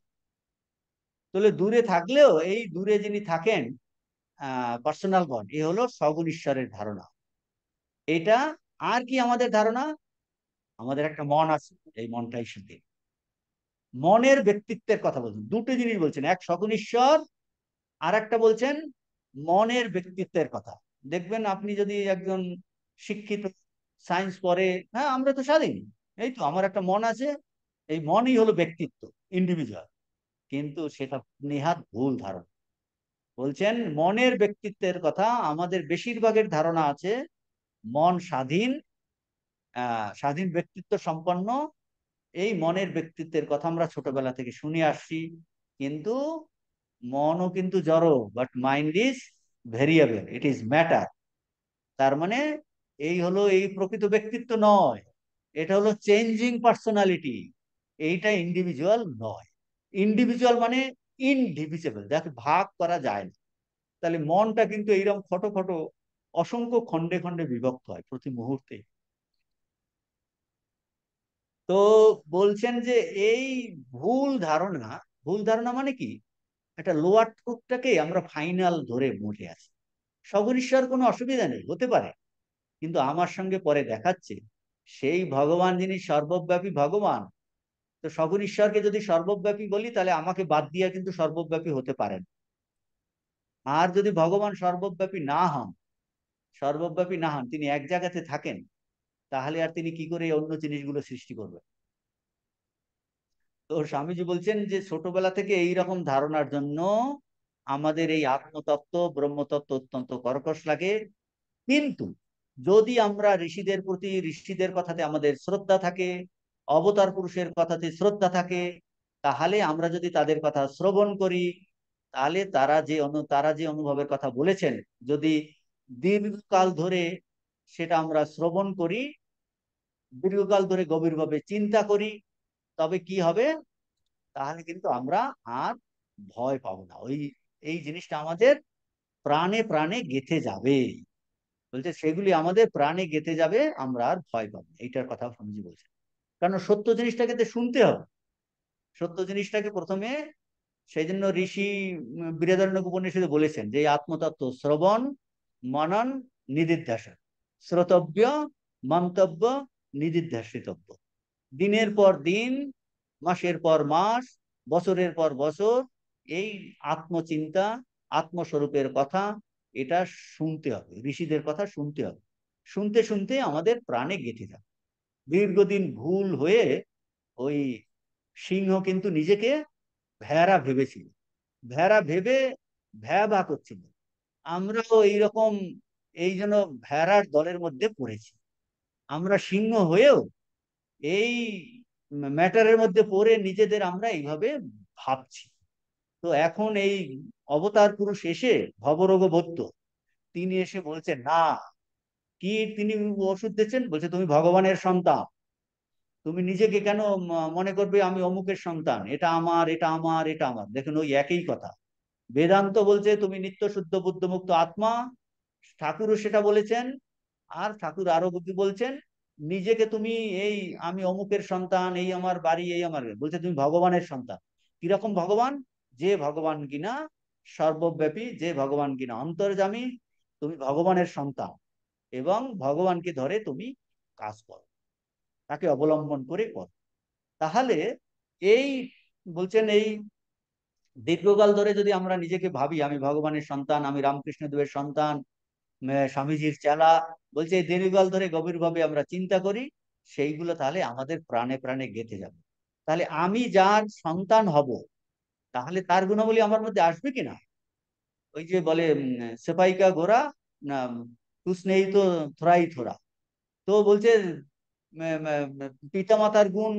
তাহলে দূরে থাকলেও এই দূরে যিনি থাকেন, পার্সোনাল গড, এ হলো সগুণ ঈশ্বরের ধারণা। এটা আর কি আমাদের ধারণা? আমাদের একটা মন আছে, এই মনটাই সাথে মনের ব্যক্তিত্বের কথা বলছেন। দুটো জিনিস বলছেন, এক সগুণ ঈশ্বর, আর একটা বলছেন মনের ব্যক্তিত্বের কথা। দেখবেন আপনি যদি একজন শিক্ষিত, সায়েন্স পড়ে, হ্যাঁ আমরা তো স্বাধীন, এই তো আমার একটা মন আছে, এই মনই হলো ব্যক্তিত্ব, ইন্ডিভিজুয়াল। কিন্তু সেটা নেহাত ভুল ধারণা। বলছেন মনের ব্যক্তিত্বের কথা, আমাদের বেশিরভাগের ধারণা আছে মন স্বাধীন, স্বাধীন ব্যক্তিত্ব সম্পন্ন। এই মনের ব্যক্তিত্বের কথা আমরা ছোটবেলা থেকে শুনে আসছি। কিন্তু মনও কিন্তু জড়, but mind is variable, it is matter. তার মানে এই হলো এই প্রকৃত ব্যক্তিত্ব নয়, এটা হলো চেঞ্জিং পার্সোনালিটি, এইটা ইন্ডিভিজুয়াল নয়। ইন্ডিভিজুয়াল মানে ইনডিভিজেবল, যাকে ভাগ করা যায় না। তাহলে মনটা কিন্তু এইরকম ছোট ছোট অসংখ্য খণ্ডে খণ্ডে বিভক্ত হয় প্রতি মুহূর্তে। তো বলছেন যে এই ভুল ধারণা, ভুল ধারণা মানে কি, একটা লোয়ার ট্রুথটাকে আমরা ফাইনাল ধরে বসে আছি। সগুণ ঈশ্বর কোনো অসুবিধা নেই, হতে পারে, কিন্তু আমার সঙ্গে পরে দেখাচ্ছে সেই ভগবান যিনি সর্বব্যাপী ভগবান, তো সগুণ ঈশ্বরকে যদি সর্বব্যাপী বলি, তাহলে আমাকে বাদ দিয়ে কিন্তু সর্বব্যাপী হতে পারেন। আর যদি ভগবান সর্বব্যাপী না হন, সর্বব্যাপী না হন, তিনি এক জায়গাতে থাকেন, তাহলে আর তিনি কি করে এই অন্য জিনিসগুলো সৃষ্টি করবেন? তো স্বামীজি বলছেন যে ছোটবেলা থেকে এই রকম ধারণার জন্য আমাদের এই আত্মতত্ত্ব, ব্রহ্মতত্ত্ব অত্যন্ত কর্কশ লাগে। কিন্তু যদি আমরা ঋষিদের প্রতি, ঋষিদের কথাতে আমাদের শ্রদ্ধা থাকে, অবতার পুরুষের কথাতে শ্রদ্ধা থাকে, তাহলে আমরা যদি তাদের কথা শ্রবণ করি, তাহলে তারা যে অনুভবের কথা বলেছেন, যদি দীর্ঘকাল ধরে সেটা আমরা শ্রবণ করি, দীর্ঘকাল ধরে গভীরভাবে চিন্তা করি, তবে কি হবে? তাহলে কিন্তু আমরা আর ভয় পাবো না। এই জিনিসটা আমাদের প্রাণে প্রাণে গেঁথে যাবে। বলছে সেগুলি আমাদের প্রাণে গেঁথে যাবে, আমরা আর ভয় পাবো না। এইটার কথা স্বামীজি বলছেন। কারণ সত্য জিনিসটাকে তো শুনতে হবে, সত্য জিনিসটাকে প্রথমে, সেই জন্য ঋষি বৃহদারণ্যক উপনিষদে বলেছেন যে এই আত্মতত্ত্ব শ্রবণ, মনন, নিদিধ্যাসন, শ্রোতব্য, মন্তব্য, নিদিধ্যাসিতব্য। দিনের পর দিন, মাসের পর মাস, বছরের পর বছর এই আত্মচিন্তা, আত্মস্বরূপের কথা, এটা শুনতে হবে, ঋষিদের কথা শুনতে হবে। শুনতে শুনতে আমাদের প্রাণে গেঁথে যাবে। দীর্ঘদিন ভুল হয়ে ওই সিংহ কিন্তু নিজেকে ভেড়া ভেবেছিল, ভেড়া ভেবে ভ্যা ভা করছিল। আমরাও এইরকম এই জন্য ভেড়ার দলের মধ্যে পড়েছি। আমরা সিংহ হয়েও এই ম্যাটারের মধ্যে পড়ে নিজেদের আমরা এইভাবে ভাবছি। তো এখন এই অবতার পুরুষ এসে, ভবরোগ বৌদ্ধ, তিনি এসে বলছে না, কি তিনি ওষুধ দিচ্ছেন, বলছে তুমি ভগবানের সন্তান, তুমি নিজেকে কেন মনে করবে আমি অমুকের সন্তান, এটা আমার, এটা আমার, এটা আমার। দেখুন ওই একই কথা। বেদান্ত বলছে তুমি নিত্য শুদ্ধ বুদ্ধমুক্ত আত্মা, ঠাকুরও সেটা বলেছেন। আর ঠাকুর আরো কি বলছেন, নিজেকে তুমি এই আমি অমুকের সন্তান, এই আমার বাড়ি, এই আমার, বলছে তুমি ভগবানের সন্তান। কিরকম ভগবান? যে ভগবান কিনা সর্বব্যাপী, যে ভগবান কিনা অন্তর্যামী, তুমি ভগবানের সন্তান, এবং ভগবানকে ধরে তুমি কাজ করো, তাকে অবলম্বন করে করো। তাহলে এই বলছেন এই দীর্ঘকাল ধরে যদি আমরা নিজেকে ভাবি আমি ভগবানের সন্তান, আমি রামকৃষ্ণ দেবের সন্তান, স্বামীজির চেলা, বলছে এই দীর্ঘকাল ধরে গভীরভাবে আমরা চিন্তা করি, সেইগুলো তাহলে আমাদের প্রাণে প্রাণে গেঁথে যাবে। তাহলে আমি যার সন্তান হব, তাহলে তার গুণাবলী আমার মধ্যে আসবে কিনা? ওই যে বলে সেপাইকা ঘোড়া না, তুস নেই তো থোড়াই থোড়া। তো বলছে পিতা মাতার গুণ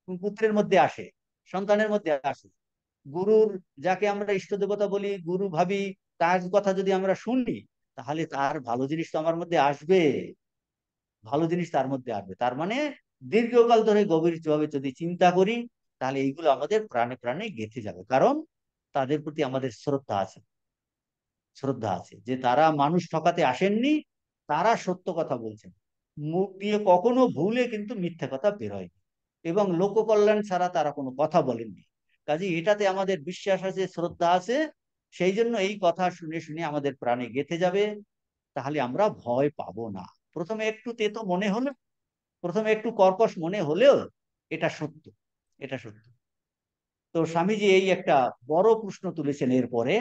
পুত্রের মধ্যে আসে, সন্তানের মধ্যে আসে। গুরুর, যাকে আমরা ইষ্ট দেবতা বলি, গুরু ভাবি, তার কথা যদি আমরা শুনি, তাহলে তার ভালো জিনিস তো আমার মধ্যে আসবে, ভালো জিনিস তার মধ্যে আসবে। তার মানে দীর্ঘকাল ধরে গভীরভাবে যদি চিন্তা করি, তাহলে এইগুলো আমাদের প্রাণে প্রাণে গেঁথে যাবে। কারণ তাদের প্রতি আমাদের শ্রদ্ধা আছে, শ্রদ্ধা আছে যে তারা মানুষ ঠকাতে আসেননি, তারা সত্য কথা বলছেন, মুখ দিয়ে কখনো ভুলে কিন্তু মিথ্যা কথা বের হয়নি, এবং লোককল্যাণ ছাড়া তারা কোনো কথা বলেননি। কাজে এটাতে আমাদের বিশ্বাস আছে, শ্রদ্ধা আছে। সেই জন্য এই কথা শুনে শুনে আমাদের প্রাণে গেঁথে যাবে। তাহলে আমরা ভয় পাবো না। প্রথমে একটু তেতো মনে হলো, প্রথমে একটু কর্কশ মনে হলেও এটা সত্য, এটা সত্য। তো স্বামীজি এই একটা বড় প্রশ্ন তুলেছেন। এরপরে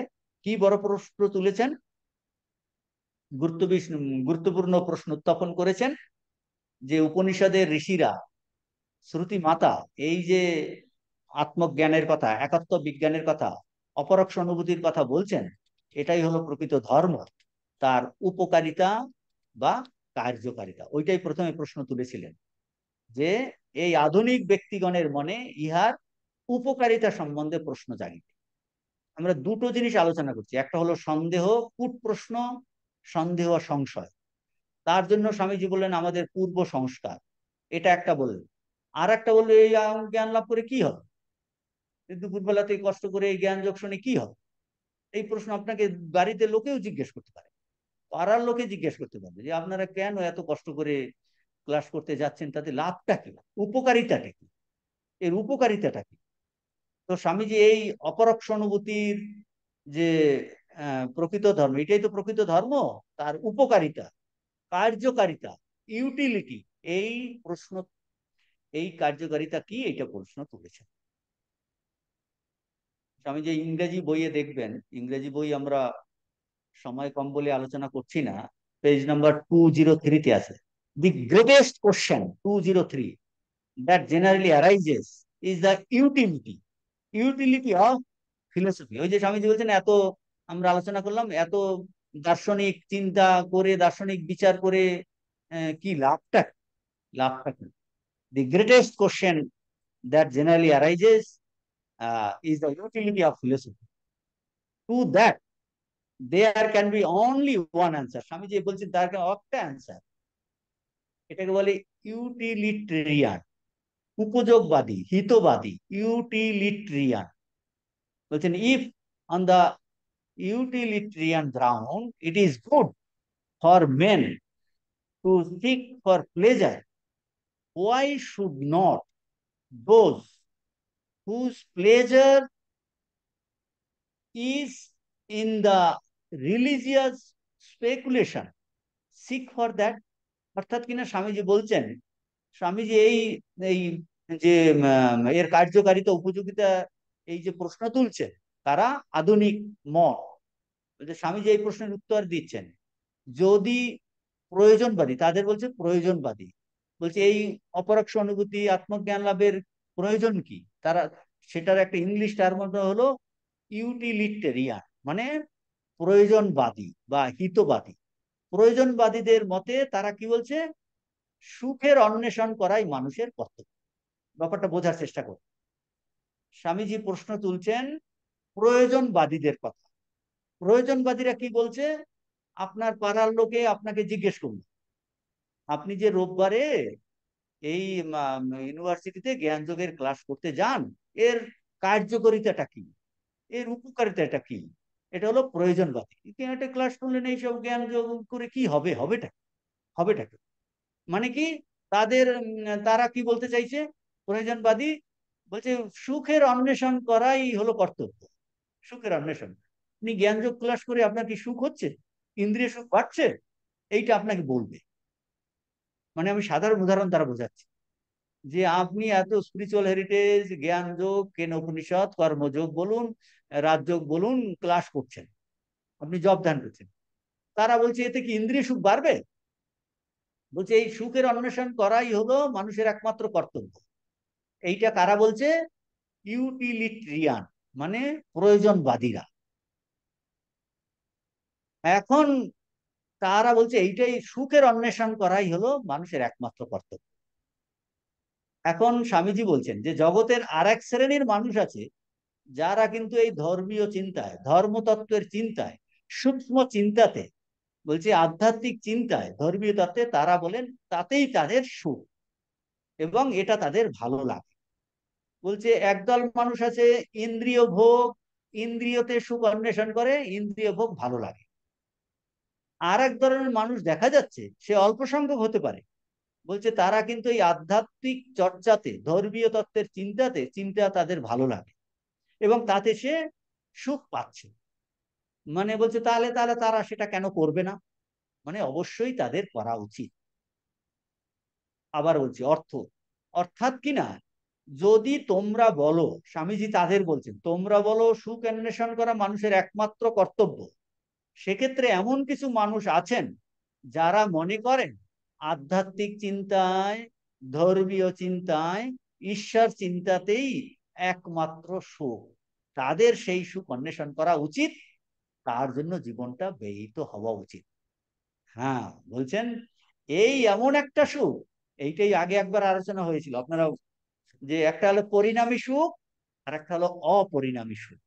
কি বড় প্রশ্ন তুলেছেন? গুরুত্বপূর্ণ প্রশ্ন উত্থাপন করেছেন যে উপনিষদের ঋষিরা, শ্রুতি মাতা, এই যে আত্মজ্ঞানের কথা, একাত্ম বিজ্ঞানের কথা, অপরোক্ষ অনুভূতির কথা বলছেন, এটাই হলো প্রকৃত ধর্ম। তার উপকারিতা বা কার্যকারিতা, ওইটাই প্রথমে প্রশ্ন তুলেছিলেন, যে এই আধুনিক ব্যক্তিগণের মনে ইহার উপকারিতা সম্বন্ধে প্রশ্ন জাগিবে। আমরা দুটো জিনিস আলোচনা করছি, একটা হলো সন্দেহ, কূট প্রশ্ন, সন্দেহ সংশয়। তার জন্য স্বামীজি বললেন আমাদের পূর্ব সংস্কার, এটা একটা বললেন। আর একটা বললো এই জ্ঞান লাভ করে কি হবে, দুপুরবেলাতে কষ্ট করে এই জ্ঞান যোগ শুনে কি হবে? এই প্রশ্ন আপনাকে বাড়িতে লোকেও জিজ্ঞেস করতে পারে, পাড়ার লোকে জিজ্ঞেস করতে পারবে যে আপনারা কেন এত কষ্ট করে ক্লাস করতে যাচ্ছেন, তাতে লাভটা কি, উপকারিতাটা কি, এর উপকারিতাটা কি? তো স্বামীজি এই অপরোক্ষ অনুভূতির যে প্রকৃত ধর্ম, এটাই তো প্রকৃত ধর্ম, তার উপকারিতা, কার্যকারিতা, ইউটিলিটি, এই প্রশ্ন, এই কার্যকারিতা কি, এটা প্রশ্ন তুলেছেন স্বামীজি। ইংরেজি বইয়ে দেখবেন, ইংরেজি বই আমরা সময় কম বলে আলোচনা করছি না, পেজ নাম্বার 203 তে আছে, the greatest question 203 that generally arises is the utility, utility of philosophy. ওই যে স্বামীজি বলছেন এত আমরা আলোচনা করলাম, এত দার্শনিক চিন্তা করে, দার্শনিক বিচার করে কি লাভটা, লাভটা কি? The greatest question that generally arises is the utility of philosophy. To that, there can be only one answer. Swamiji বলছেন তার একটা অ্যান্সার, এটাকে বলে ইউটিলিটেরিয়ান, উপযোগবাদী, হিতবাদী, ইউটিলিটেরিয়ান। বলছেন if and the utilitarian ground it is good for men to seek for pleasure, why should not those whose pleasure is in the religious speculation seek for that? অর্থাৎ কিনা স্বামীজি বলছেন, স্বামীজি এই এই যে এর কার্যকারিতা, উপযোগিতা, এই যে প্রশ্ন তুলছেন, তারা আধুনিক মত, স্বামীজি এই প্রশ্নের উত্তর দিচ্ছেন, যদি প্রয়োজনবাদী, তাদের বলছে প্রয়োজনবাদী, বলছে এই অপরোক্ষ অনুভূতি, আত্মজ্ঞান লাভের প্রয়োজন কি, তারা সেটার একটা ইংলিশ টার্ম হলো ইউটিলিটেরিয়ান, মানে প্রয়োজনবাদী বা হিতবাদী। প্রয়োজনবাদীদের মতে তারা কি বলছে, সুখের অন্বেষণ করাই মানুষের কর্তব্য। ব্যাপারটা বোঝার চেষ্টা করুন, স্বামীজি প্রশ্ন তুলছেন প্রয়োজনবাদীদের কথা। প্রয়োজনবাদীরা কি বলছে? আপনার পাড়ার লোকে আপনাকে জিজ্ঞেস করুন, আপনি যে রোববারে এই ইউনিভার্সিটিতে জ্ঞান যোগের ক্লাস করতে যান, এর কার্যকারিতাটা কি, এর উপকারিতাটা কি? এটা হলো প্রয়োজনবাদী। একটা ক্লাস করলেন এইসব জ্ঞান যোগ করে কি হবে, হবেটা, হবেটা কি? মানে কি, তাদের তারা কি বলতে চাইছে? প্রয়োজনবাদী বলছে সুখের অন্বেষণ করাই হলো কর্তব্য, সুখের অন্বেষণ। আপনি জ্ঞান যোগ ক্লাস করে আপনার কি সুখ হচ্ছে, ইন্দ্রিয় সুখ বাড়ছে, এইটা আপনাকে বলবে। মানে আমি সাধারণ উদাহরণ দ্বারা বোঝাচ্ছি, যে আপনি এত স্পিরিচুয়াল হেরিটেজ, জ্ঞান যোগ, কেন উপনিষদ, কর্মযোগ বলুন, রাজযোগ বলুন, ক্লাস করছেন, আপনি জব ধ্যান করছেন, তারা বলছে এতে কি ইন্দ্রিয় সুখ বাড়বে? বলছে এই সুখের অন্বেষণ করাই হলো মানুষের একমাত্র কর্তব্য। এইটা কারা বলছে? ইউটিলিট্রিয়ান, মানে প্রয়োজনবাদীরা। এখন তারা বলছে এইটাই সুখের অন্বেষণ করাই হলো মানুষের একমাত্র কর্তব্য। এখন স্বামীজি বলছেন যে জগতের আর এক শ্রেণীর মানুষ আছে যারা কিন্তু এই ধর্মীয় চিন্তায়, ধর্মতত্ত্বের চিন্তায়, সূক্ষ্ম চিন্তাতে, বলছে আধ্যাত্মিক চিন্তায়, ধর্মীয় তত্ত্বে তারা বলেন তাতেই তাদের সুখ এবং এটা তাদের ভালো লাগে। বলছে একদল মানুষ আছে ইন্দ্রিয় ভোগ, ইন্দ্রিয়তে সুখ অন্বেষণ করে, ইন্দ্রিয় ভোগ ভালো লাগে। আর এক ধরনের মানুষ দেখা যাচ্ছে, সে অল্প সংখ্যক হতে পারে, বলছে তারা কিন্তু এই আধ্যাত্মিক চর্চাতে, ধর্মীয় তত্ত্বের চিন্তাতে, চিন্তা তাদের ভালো লাগে এবং তাতে সে সুখ পাচ্ছে। মানে বলছে তাহলে তাহলে তারা সেটা কেন করবে না? মানে অবশ্যই তাদের করা উচিত। আবার বলছি অর্থ, অর্থাৎ কি না, যদি তোমরা বলো, স্বামীজি তাদের বলছেন, তোমরা বলো সুখ অন্বেষণ করা মানুষের একমাত্র কর্তব্য, সেক্ষেত্রে এমন কিছু মানুষ আছেন যারা মনে করেন আধ্যাত্মিক চিন্তায়, ধর্মীয় চিন্তায়, ঈশ্বর চিন্তাতেই একমাত্র সুখ, তাদের সেই সুখ অন্বেষণ করা উচিত, তার জন্য জীবনটা ব্যয়িত হওয়া উচিত। হ্যাঁ, বলছেন এই এমন একটা সুখ, এইটাই আগে একবার আলোচনা হয়েছিল আপনারা, যে একটা হলো পরিণামী সুখ আর একটা হলো অপরিণামী সুখ।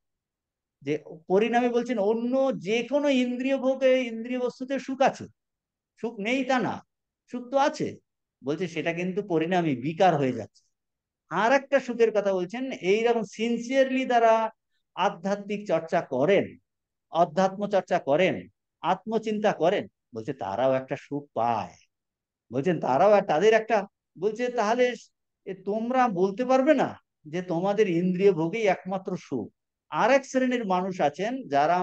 যে পরিণামী বলছেন অন্য যে কোনো ইন্দ্রিয় ভোগে, ইন্দ্রিয় বস্তুতে সুখ আছে, সুখ নেই তা না, সুখ তো আছে। বলছে সেটা কিন্তু পরিণামী, বিকার হয়ে যাচ্ছে। আর একটা সুখের কথা বলছেন, এইরকম সিনসিয়ারলি তারা আধ্যাত্মিক চর্চা করেন, অধ্যাত্ম চর্চা করেন, আত্মচিন্তা করেন, বলছে তারাও একটা সুখ পায়। বলছেন তারাও তাদের একটা, বলছে তাহলে তোমরা বলতে পারবে না যে তোমাদের ইন্দ্রিয় ভোগই একমাত্র সুখ। আর এক শ্রেণীর মানুষ আছেন যারা,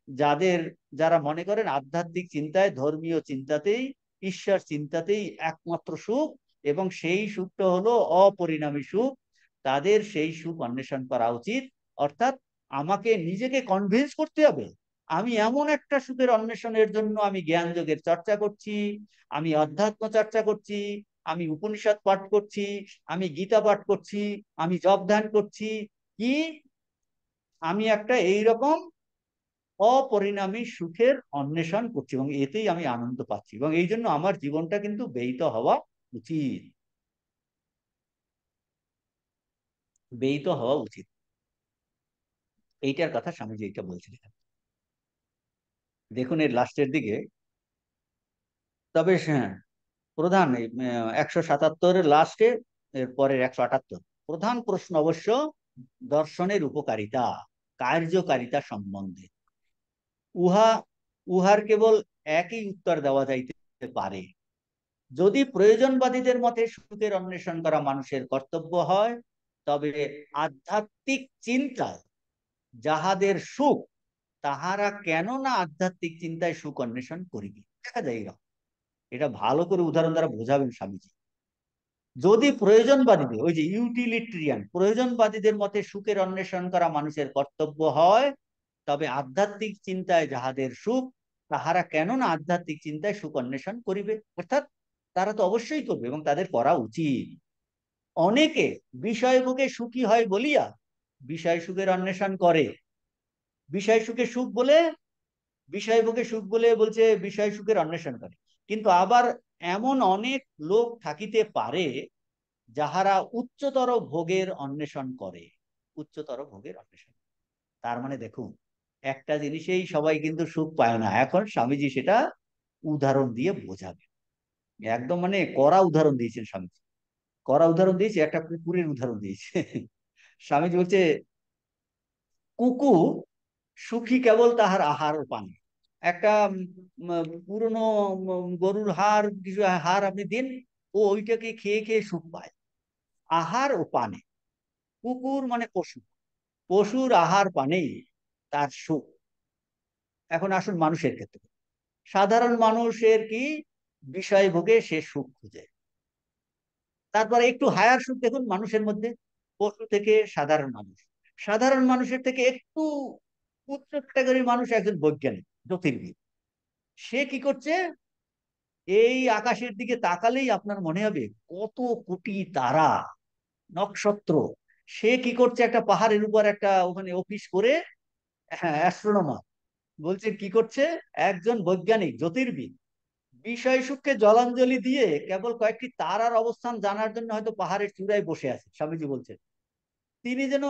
যাদের, যারা মনে করেন আধ্যাত্মিক চিন্তায়, ধর্মীয় চিন্তাতেই, ঈশ্বর চিন্তাতেই একমাত্র সুখ এবং সেই সুখটা হলো অপরিণামী সুখ, তাদের সেই সুখ অন্বেষণ করা উচিত। অর্থাৎ আমাকে নিজেকে কনভিন্স করতে হবে, আমি এমন একটা সুখের অন্বেষণের জন্য আমি জ্ঞান যোগের চর্চা করছি, আমি অধ্যাত্ম চর্চা করছি, আমি উপনিষদ পাঠ করছি, আমি গীতা পাঠ করছি, আমি জপ ধ্যান করছি, কি আমি একটা এইরকম অপরিণামী সুখের অন্বেষণ করছি এবং এতেই আমি আনন্দ পাচ্ছি এবং এই জন্য আমার জীবনটা কিন্তু ব্যয়িত হওয়া উচিত, ব্যয়িত হওয়া উচিত। এইটার কথা স্বামীজি এইটা বলছিলেন। দেখুন এর লাস্টের দিকে, তবে হ্যাঁ, প্রধান 177 লাস্টে, এর পরের 178, প্রধান প্রশ্ন অবশ্য দর্শনের উপকারিতা, কার্যকারিতা সম্বন্ধে। উহা, উহার কেবল একই উত্তর দেওয়া যাইতে পারে, যদি প্রয়োজনবাদীদের মতে সুখের অন্বেষণ করা মানুষের কর্তব্য হয়, তবে আধ্যাত্মিক চিন্তায় যাহাদের সুখ, তাহারা কেন না আধ্যাত্মিক চিন্তায় সুখ অন্বেষণ করিবে। দেখা যায় এরকম, এটা ভালো করে উদাহরণ দ্বারা বোঝাবেন স্বামীজি। যদি প্রয়োজনবাদীদের, ওই যে ইউটিলিট্রিয়ান, প্রয়োজনবাদীদের মতে সুখের অন্বেষণ করা মানুষের কর্তব্য হয়, তবে আধ্যাত্মিক চিন্তায় যাহাদের সুখ, তাহারা কেন না আধ্যাত্মিক চিন্তায় সুখ অন্বেষণ করিবে। অর্থাৎ তারা তো অবশ্যই করবে এবং তাদের করা উচিত। অনেকে বিষয় ভোগে সুখী হয় বলিয়া বিষয় সুখের অন্বেষণ করে, বিষয় সুখে সুখ বলে, বিষয় ভোগে সুখ বলে বলছে বিষয় সুখের অন্বেষণ করে। কিন্তু আবার এমন অনেক লোক থাকিতে পারে যাহারা উচ্চতর ভোগের অন্বেষণ করে, উচ্চতর ভোগের অন্বেষণ। তার মানে দেখুন, একটা জিনিসেই সবাই কিন্তু সুখ পায় না। এখন স্বামীজি সেটা উদাহরণ দিয়ে বোঝাবে, একদম মানে কড়া উদাহরণ দিয়েছেন স্বামীজি। কড়া উদাহরণ দিয়েছে, একটা কুকুরের উদাহরণ দিয়েছে। স্বামীজি বলছে কুকুর সুখী কেবল তাহার আহার ও পানে। একটা পুরনো গরুর হাড়, কিছু হাড় আপনি দিন, ও ওইটাকে খেয়ে খেয়ে সুখ পায়, আহার ও পানে। কুকুর মানে পশু, পশুর আহার পানেই তার সুখ। এখন আসুন মানুষের ক্ষেত্রে, সাধারণ মানুষের কি, বিষয় ভোগে সে সুখ খুঁজে। তারপরে একটু হায়ার সুখ দেখুন মানুষের মধ্যে, পশু থেকে সাধারণ মানুষ, সাধারণ মানুষের থেকে একটু উচ্চ ক্যাটাগরির মানুষ একজন বৈজ্ঞানিক, জ্যোতির্বিদ। সে কি করছে, এই আকাশের দিকে তাকালেই আপনার মনে হবে কত কোটি তারা, নক্ষত্র। সে কি করছে, একটা পাহাড়ের উপর একটা ওখানে অফিস করে, হ্যাঁ অ্যাস্ট্রোনমার, বলছে কি করছে, একজন বৈজ্ঞানিক জ্যোতির্বিদ, বিষয় সুখকে জলাঞ্জলি দিয়ে কেবল কয়েকটি তারার অবস্থান জানার জন্য হয়তো পাহাড়ের চূড়ায় বসে আছে, স্বামীজি বলছেন। তিনি যেন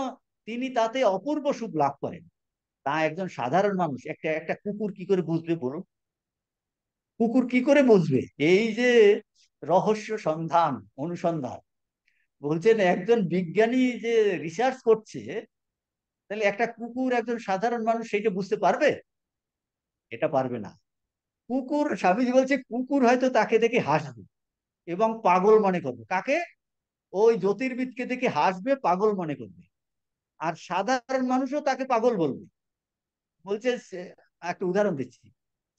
তিনি তাতে অপূর্ব সুখ লাভ করেন। তা একজন সাধারণ মানুষ, একটা একটা কুকুর কি করে বুঝবে বলুন? কুকুর কি করে বুঝবে এই যে রহস্য সন্ধান, অনুসন্ধান? বলছেন একজন বিজ্ঞানী যে রিসার্চ করছে, তাহলে একটা কুকুর, একজন সাধারণ মানুষ সেইটা বুঝতে পারবে? এটা পারবে না। কুকুর, স্বামীজি বলছে, কুকুর হয়তো তাকে দেখে হাসবে এবং পাগল মনে করবে। কাকে? ওই জ্যোতির্বিদকে দেখে হাসবে, পাগল মনে করবে। আর সাধারণ মানুষও তাকে পাগল বলবে। বলছে একটা উদাহরণ দিচ্ছি।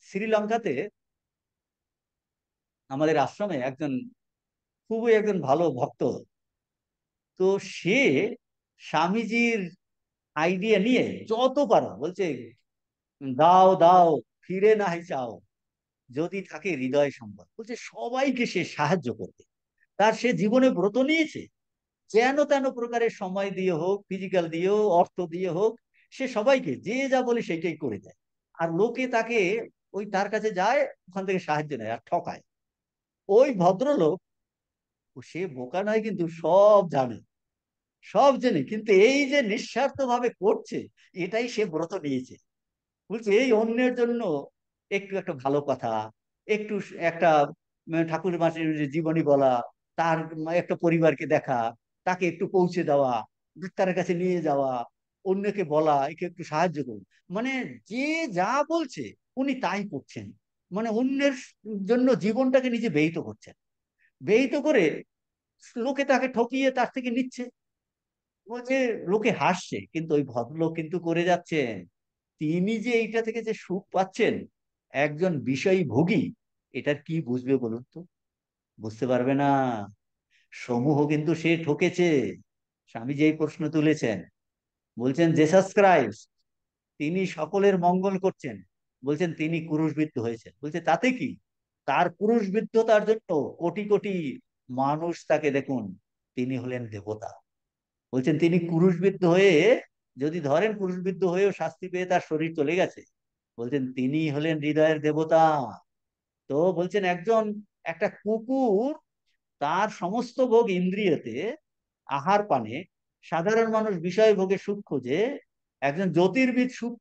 শ্রীলঙ্কাতে আমাদের আশ্রমে একজন খুবই একজন ভালো ভক্ত। তো সে স্বামীজির আইডিয়া নিয়ে যত পারো বলছে, দাও দাও, ফিরে নাহি চাও, যদি থাকে হৃদয় সম্বল। বলছে সবাইকে সে সাহায্য করবে। তার সে জীবনে ব্রত নিয়েছে, যেন তেন প্রকারের সময় দিয়ে হোক, ফিজিক্যাল দিয়ে হোক, অর্থ দিয়ে হোক, সে সবাইকে যে যা বলে সেইটাই করে দেয়। আর লোকে তাকে, ওই তার কাছে যায়, ওখান থেকে সাহায্য নেয় আর ঠকায়। ওই ভদ্রলোক, সে বোকা নয় কিন্তু, সব জানে, সব জেনে কিন্তু এই যে নিঃস্বার্থ ভাবে করছে, এটাই সে ব্রত নিয়েছে। বলছে এই অন্যের জন্য একটু একটা ভালো কথা, একটু একটা ঠাকুর মাসের জীবনী বলা, তার একটা পরিবারকে দেখা, তাকে একটু পৌঁছে দেওয়া, ডাক্তারের কাছে নিয়ে যাওয়া, অন্যকে বলা একে একটু সাহায্য করুন। মানে যে যা বলছে উনি তাই করছেন। মানে অন্যের জন্য জীবনটাকে নিজে ব্যয়িত করছেন। ব্যয়িত করে লোকে তাকে ঠকিয়ে তার থেকে নিচ্ছে। বলছে লোকে হাসছে, কিন্তু ওই ভদ্রলোক কিন্তু করে যাচ্ছেন। তিনি যে এইটা থেকে যে সুখ পাচ্ছেন, একজন বিষয়ী ভোগী এটার কি বুঝবে বলুন তো? বুঝতে পারবে না। সমূহ কিন্তু সে ঠকেছে। স্বামী যে প্রশ্ন তুলেছেন, বলছেন জেসাস ক্রাইস্ট, তিনি সকলের মঙ্গল করছেন, বলছেন তিনি ক্রুশবিদ্ধ হয়েছেন। বলছে তাতে কি? তার ক্রুশবিদ্ধতার জন্য কোটি কোটি মানুষ তাকে দেখুন, তিনি হলেন দেবতা। বলছেন তিনি ক্রুশবিদ্ধ হয়ে, যদি ধরেন ক্রুশবিদ্ধ হয়েও শাস্তি পেয়ে তার শরীর চলে গেছে, বলছেন তিনি হলেন হৃদয়ের দেবতা। তো বলছেন একজন, একটা কুকুর তার সমস্ত ভোগ ইন্দ্রিয়তে, আহার পানে, সাধারণ মানুষ বিষয় ভোগে সুখ খোঁজে, একজন জ্যোতির্বিদ সুখ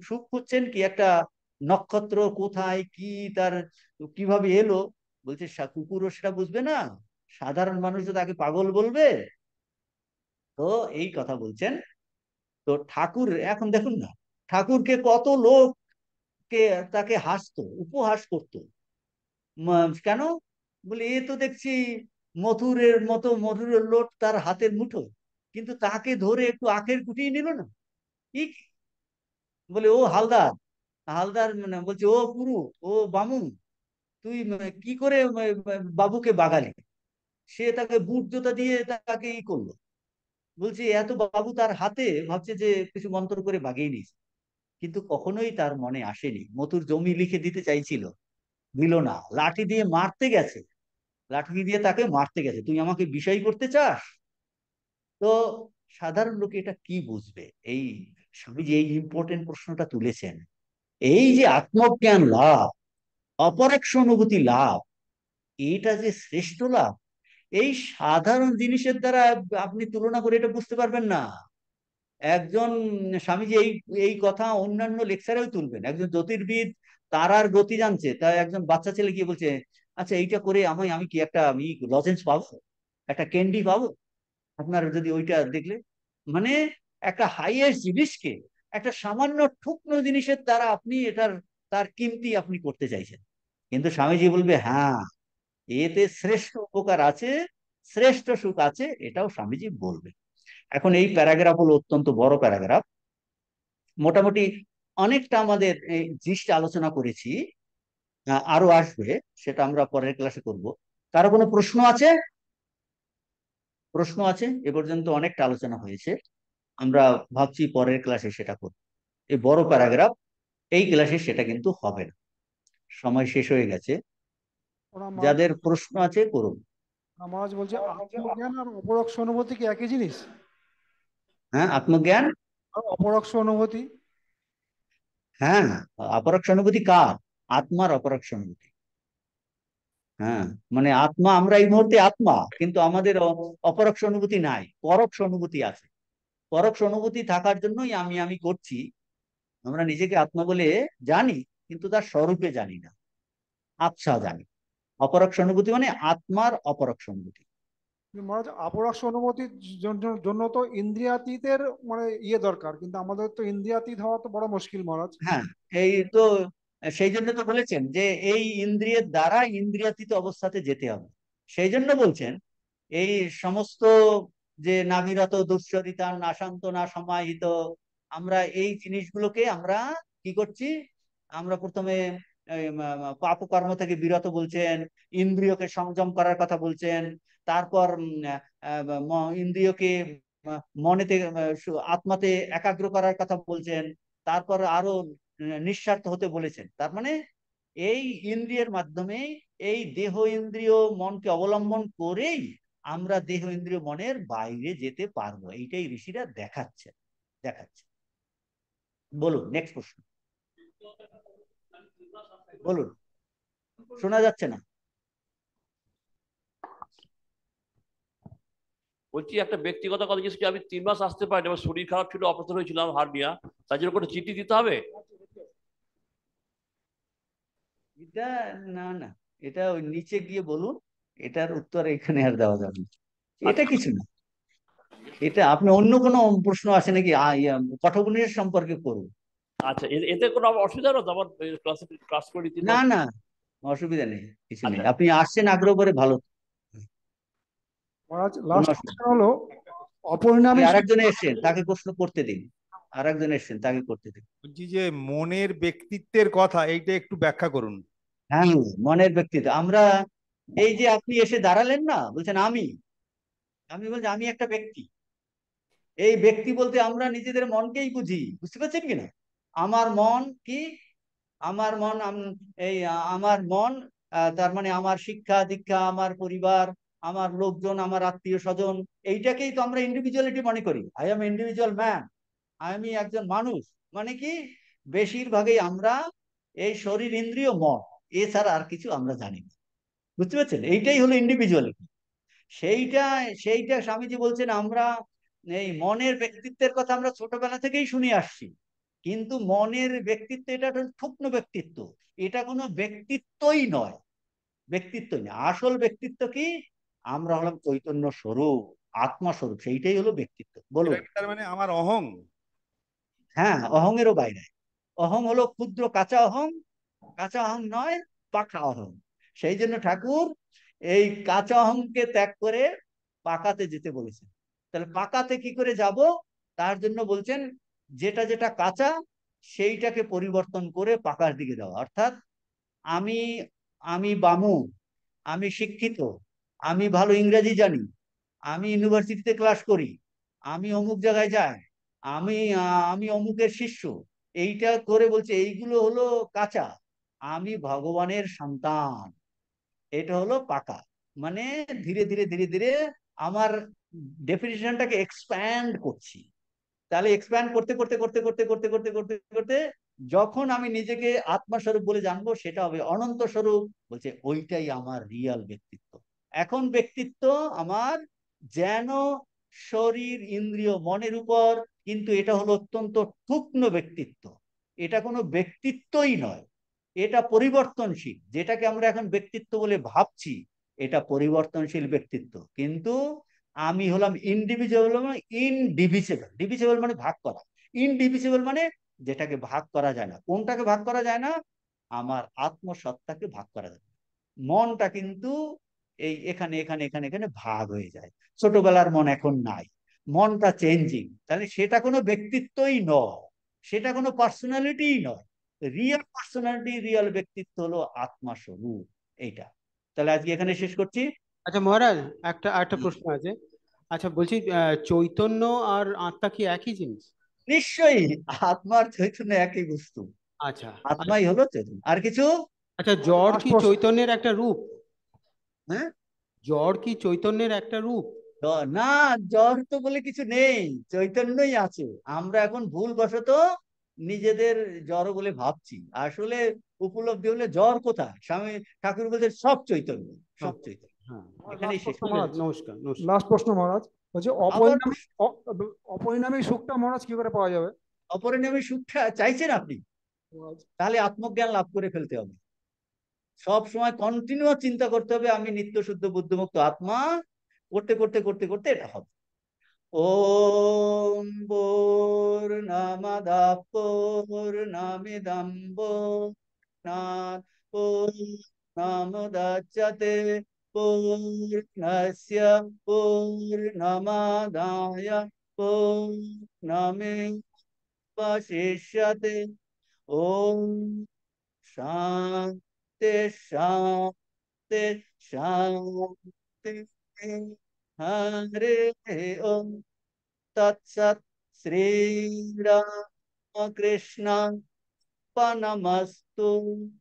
সুখ খুঁজছেন কি একটা নক্ষত্র কোথায় কি, তার কিভাবে এলো। বলছে কুকুরও সেটা বুঝবে না, সাধারণ মানুষ তো তাকে পাগল বলবে। তো এই কথা বলছেন। তো ঠাকুর এখন দেখুন না, ঠাকুরকে কত লোককে তাকে হাসতো, উপহাস করতো। কেন? বলে এ তো দেখছি মথুরের মতো, মধুরের লোট তার হাতের মুঠো, কিন্তু তাকে ধরে একটু আখের কুটিয়ে নিল না। কি? বলে ও হালদার, হালদার মানে বলছে ও পুরু, ও বামুন, তুই কি করে বাবুকে বাগালি? সে তাকে বুট জোতা দিয়ে তাকে ই করলো। বলছে এত বাবু তার হাতে ভাবছে যে কিছু মন্ত্র করে বাগিয়ে নিয়েছে। কিন্তু কখনোই তার মনে আসেনি। মতুর জমি লিখে দিতে চাইছিল, দিল না, লাঠি দিয়ে মারতে গেছে, লাঠি দিয়ে তাকে মারতে গেছে, তুই আমাকে বিষয় করতে চাস? তো সাধারণ লোকে এটা কি বুঝবে? এই স্বামীজি এই ইম্পর্টেন্ট প্রশ্নটা তুলেছেন। এই যে আত্মজ্ঞান লাভ, অপরোক্ষ অনুভূতি লাভ, এইটা যে শ্রেষ্ঠ লাভ, এই সাধারণ জিনিসের দ্বারা আপনি তুলনা করে এটা বুঝতে পারবেন না। একজন, স্বামীজি এই এই কথা অন্যান্য লেকচারেও তুলবেন। একজন জ্যোতির্বিদ তারার গতি জানছে, তাই একজন বাচ্চা ছেলে গিয়ে বলছে, আচ্ছা এইটা করে আমি আমি কি একটা আমি লজেন্স পাবো, একটা ক্যান্ডি পাবো আপনার যদি ওইটা দেখলে? মানে একটা হাইয়েস্ট জিনিসকে একটা সামান্য ঠুকনো জিনিসের দ্বারা আপনি এটার, তার কিমতি আপনি করতে চাইছেন। কিন্তু স্বামীজি বলবে হ্যাঁ, এতে শ্রেষ্ঠ উপকার আছে, শ্রেষ্ঠ সুখ আছে, এটাও স্বামীজি বলবে। এখন এই প্যারাগ্রাফ হলো অত্যন্ত বড় প্যারাগ্রাফ। মোটামুটি অনেকটা আমাদের এই জিনিসটা আলোচনা করেছি। আরো আসবে, সেটা আমরা পরের ক্লাসে করব। কারো কোনো প্রশ্ন আছে? প্রশ্ন আছে? এ পর্যন্ত অনেকটা আলোচনা হয়েছে, আমরা ভাবছি পরের ক্লাসে সেটা করব। এই বড় প্যারাগ্রাফ এই ক্লাসে সেটা কিন্তু হবে না, সময় শেষ হয়ে গেছে। ওরা মহারাজ, যাদের প্রশ্ন আছে করুন। মহারাজ বলছে আত্মজ্ঞান আর অপরোক্ষ অনুভূতি কি একই জিনিস? হ্যাঁ, আত্মজ্ঞান। আর অপরোক্ষ অনুভূতি? হ্যাঁ, অপরোক্ষ অনুভূতি কার? আত্মার অপরোক্ষ অনুভূতি। হ্যাঁ, মানে আত্মা, আমরা এই মুহূর্তে আত্মা, কিন্তু আমাদের অপরোক্ষ অনুভূতি নাই, পরোক্ষ অনুভূতি আছে। পরোক্ষ অনুভূতি থাকার জন্যই আমি করছি। আমরা নিজেকে আত্মা বলে জানি, কিন্তু তার স্বরূপে জানি না, আচ্ছা জানি। অপরোক্ষ অনুভূতি মানে আত্মার অপরোক্ষ অনুভূতি। মহারাজ, আপরোক্ষ অনুভূতির জন্য তো ইন্দ্রিয়াতীতের মানে ইয়ে দরকার, কিন্তু আমাদের তো ইন্দ্রিয়াতীত হওয়া তো বড় মুশকিল মহারাজ। হ্যাঁ, এই তো, সেই জন্য তো বলেছেন যে এই ইন্দ্রিয়ের দ্বারা ইন্দ্রিয়াতীত অবস্থাতে যেতে হবে। সেই জন্য বলছেন এই সমস্ত যে নাবিরত দুশ্চরিতা নাশান্ত না সমাহিত, আমরা এই জিনিসগুলোকে আমরা কি করছি? আমরা প্রথমে পাপ কর্ম থেকে বিরত বলছেন, ইন্দ্রিয়কে সংযম করার কথা বলছেন, তারপর ইন্দ্রিয়কে মনেতে আত্মাতে একাগ্র করার কথা বলছেন, তারপর আরো নিঃস্বার্থ হতে বলেছেন। তার মানে এই ইন্দ্রিয়ের মাধ্যমে, এই দেহ ইন্দ্রিয় মনকে অবলম্বন করেই আমরা দেহ ইন্দ্রিয় মনের বাইরে যেতে পারবো, এইটাই ঋষিরা দেখাচ্ছে দেখাচ্ছে। বলুন, নেক্সট প্রশ্ন বলুন, শোনা যাচ্ছে না। বলছি একটা ব্যক্তিগত কথা জিজ্ঞেস করি, আমি 3 মাস আসতে পারিনি, আমার শরীর খারাপ ছিল, অপারেশন হয়েছিলাম হার্নিয়া, তার জন্য কোনো চিঠি দিতে হবে? এটা, না না, এটা ওই নিচে গিয়ে বলুন, এটার উত্তর এখানে আর দেওয়া যাবে না। এটা আচ্ছা কিছু না। এটা আপনি অন্য কোনো প্রশ্ন আছে নাকি পটভূমির সম্পর্কে করুন। আচ্ছা, এতে কোনো আমার অসুবিধা হলো তো? আমার ক্লাসে ক্লাস করি না 3 মাস। না, অসুবিধা নেই, কিছু নেই, আচ্ছা। আপনি আসছেন আগ্রহ করে, ভালো। মহারাজ, কোনো লাস্ট অসুবিধা কোশ্চেন হলো নেই। ওই অপরিণামী আরেকজন এসছেন, তাকে প্রশ্ন করতে দিন। আরেকজন এসছেন, তাকে করতে দিন। বলছি যে মনের ব্যক্তিত্বের কথা, এইটা একটু ব্যাখ্যা করুন। হ্যাঁ, মনের ব্যক্তিত্ব, আমরা এই যে আপনি এসে দাঁড়ালেন না, বলছেন আমি, আমি বলছি আমি একটা ব্যক্তি। এই ব্যক্তি বলতে আমরা নিজেদের মনকেই বুঝি, বুঝতে পারছেন কিনা? আমার মন কি? আমার মন এই আমার মন, তার মানে আমার শিক্ষা দীক্ষা, আমার পরিবার, আমার লোকজন, আমার আত্মীয় স্বজন, এইটাকেই তো আমরা ইন্ডিভিজুয়ালিটি মনে করি। আই এম ইন্ডিভিজুয়াল ম্যান, আমি একজন মানুষ। মানে কি, বেশিরভাগই আমরা এই শরীর ইন্দ্রিয় মন, এছাড়া আর কিছু আমরা জানি না। বুঝতে পারছেন, এইটাই হলো ইন্ডিভিজুয়ালিটি। সেইটা সেইটা স্বামীজি বলছেন আমরা এই মনের ব্যক্তিত্বের কথা আমরা ছোটবেলা থেকেই শুনে আসছি, কিন্তু মনের ব্যক্তিত্ব এটা একটা শুকনো ব্যক্তিত্ব, এটা কোনো ব্যক্তিত্বই নয়। ব্যক্তিত্বই না, আসল ব্যক্তিত্ব কি? আমরা হলাম চৈতন্য স্বরূপ, আত্মা স্বরূপ, সেইটাই হলো ব্যক্তিত্ব। এটা বলুন। কি তার মানে আমার অহং? হ্যাঁ, অহংয়েরও বাইরে। অহং হলো ক্ষুদ্র কাঁচা অহং, কাঁচা অহং নয়, পাকা অহং। সেই জন্য ঠাকুর এই কাঁচা অহংকে ত্যাগ করে পাকাতে যেতে বলেছেন। তাহলে পাকাতে কি করে যাব? তার জন্য বলছেন যেটা যেটা কাঁচা সেইটাকে পরিবর্তন করে পাকার দিকে যাওয়া। অর্থাৎ আমি আমি বামু, আমি শিক্ষিত, আমি ভালো ইংরেজি জানি, আমি ইউনিভার্সিটিতে ক্লাস করি, আমি অমুক জায়গায় যাই, আমি অমুকের শিষ্য, এইটা করে বলছে এইগুলো হলো কাঁচা। আমি ভগবানের সন্তান, এটা হলো পাকা। মানে ধীরে ধীরে ধীরে ধীরে আমার ডেফিনিশনটাকে এক্সপ্যান্ড করছি। তাহলে এক্সপ্যান্ড করতে করতে করতে করতে করতে করতে করতে করতে যখন আমি নিজেকে আত্মাস্বরূপ বলে জানবো, সেটা হবে অনন্ত স্বরূপ। বলছে ওইটাই আমার রিয়াল ব্যক্তিত্ব। এখন ব্যক্তিত্ব আমার যেন শরীর ইন্দ্রিয় মনের উপর, কিন্তু এটা হলো অত্যন্ত সূক্ষ্ম ব্যক্তিত্ব। এটা কোনো ব্যক্তিত্বই নয়, এটা পরিবর্তনশীল। যেটাকে আমরা এখন ব্যক্তিত্ব বলে ভাবছি, এটা পরিবর্তনশীল ব্যক্তিত্ব। কিন্তু আমি হলাম ইনডিভিজুয়াল, ইনডিভিসেবল। ডিভিসেবল মানে ভাগ করা, ইনডিভিসেবল মানে যেটাকে ভাগ করা যায় না। কোনটাকে ভাগ করা যায় না? আমার আত্মসত্তাকে ভাগ করা যায় না। মনটা কিন্তু এই এখানে এখানে এখানে এখানে ভাগ হয়ে যায়। ছোটবেলার মন এখন নাই, মনটা চেঞ্জিং। তাহলে সেটা কোনো ব্যক্তিত্বই নয়, সেটা কোনো পার্সোনালিটিই নয়। রিয়েল পার্সোনালিটি, রিয়েল ব্যক্তিত্ব হলো আত্মা স্বরূপ, এইটা। তাহলে আজকে এখানে শেষ করছি। আচ্ছা মহারাজ, একটা প্রশ্ন আছে। আচ্ছা বলছি, চৈতন্য আর আত্মা কি একই জিনিস? নিশ্চয়ই, আত্মার চৈতন্য একই বস্তু। আচ্ছা। আত্মাই হলো চৈতন্য, আর কিছু? আচ্ছা, জ্বর লাস্ট কি প্রশ্ন। চৈতন্যের একটা রূপ? হ্যাঁ, জ্বর কি চৈতন্যের একটা রূপ? না, জ্বর তো বলে কিছু নেই, চৈতন্যই আছে। আমরা এখন ভুলবশত নিজেদের জড় বলে ভাবছি, আসলে উপলব্ধি হলে জ্বর কোথায়? স্বামী ঠাকুর বলছে সব চৈতন্য, সব চৈতন্য হ্যাঁ, এখানেই শেষ। মহারাজ, নমস্কার নমস্কার। লাস্ট প্রশ্ন মহারাজ, বলছে আবার অপরিণামী সুখটা মহারাজ কি করে পাওয়া যাবে? অপরিণামী সুখটা চাইছেন আপনি, তাহলে আত্মজ্ঞান লাভ করে ফেলতে হবে। সব সময় কন্টিনিউ চিন্তা করতে হবে আমি নিত্য শুদ্ধ বুদ্ধমুক্ত আত্মা, করতে করতে করতে করতে এটা হবে। ওম পূর্ণমাদাঃ পূর্ণমিদং পূর্ণাৎ পূর্ণমুদচ্যতে পূর্ণস্য পূর্ণমাদায় পূর্ণমেবাবশিষ্যতে। ওম শান্তি শান্তি শান্তি। হরে ওম তৎসৎ। শ্রীরামকৃষ্ণ পরমস্তু।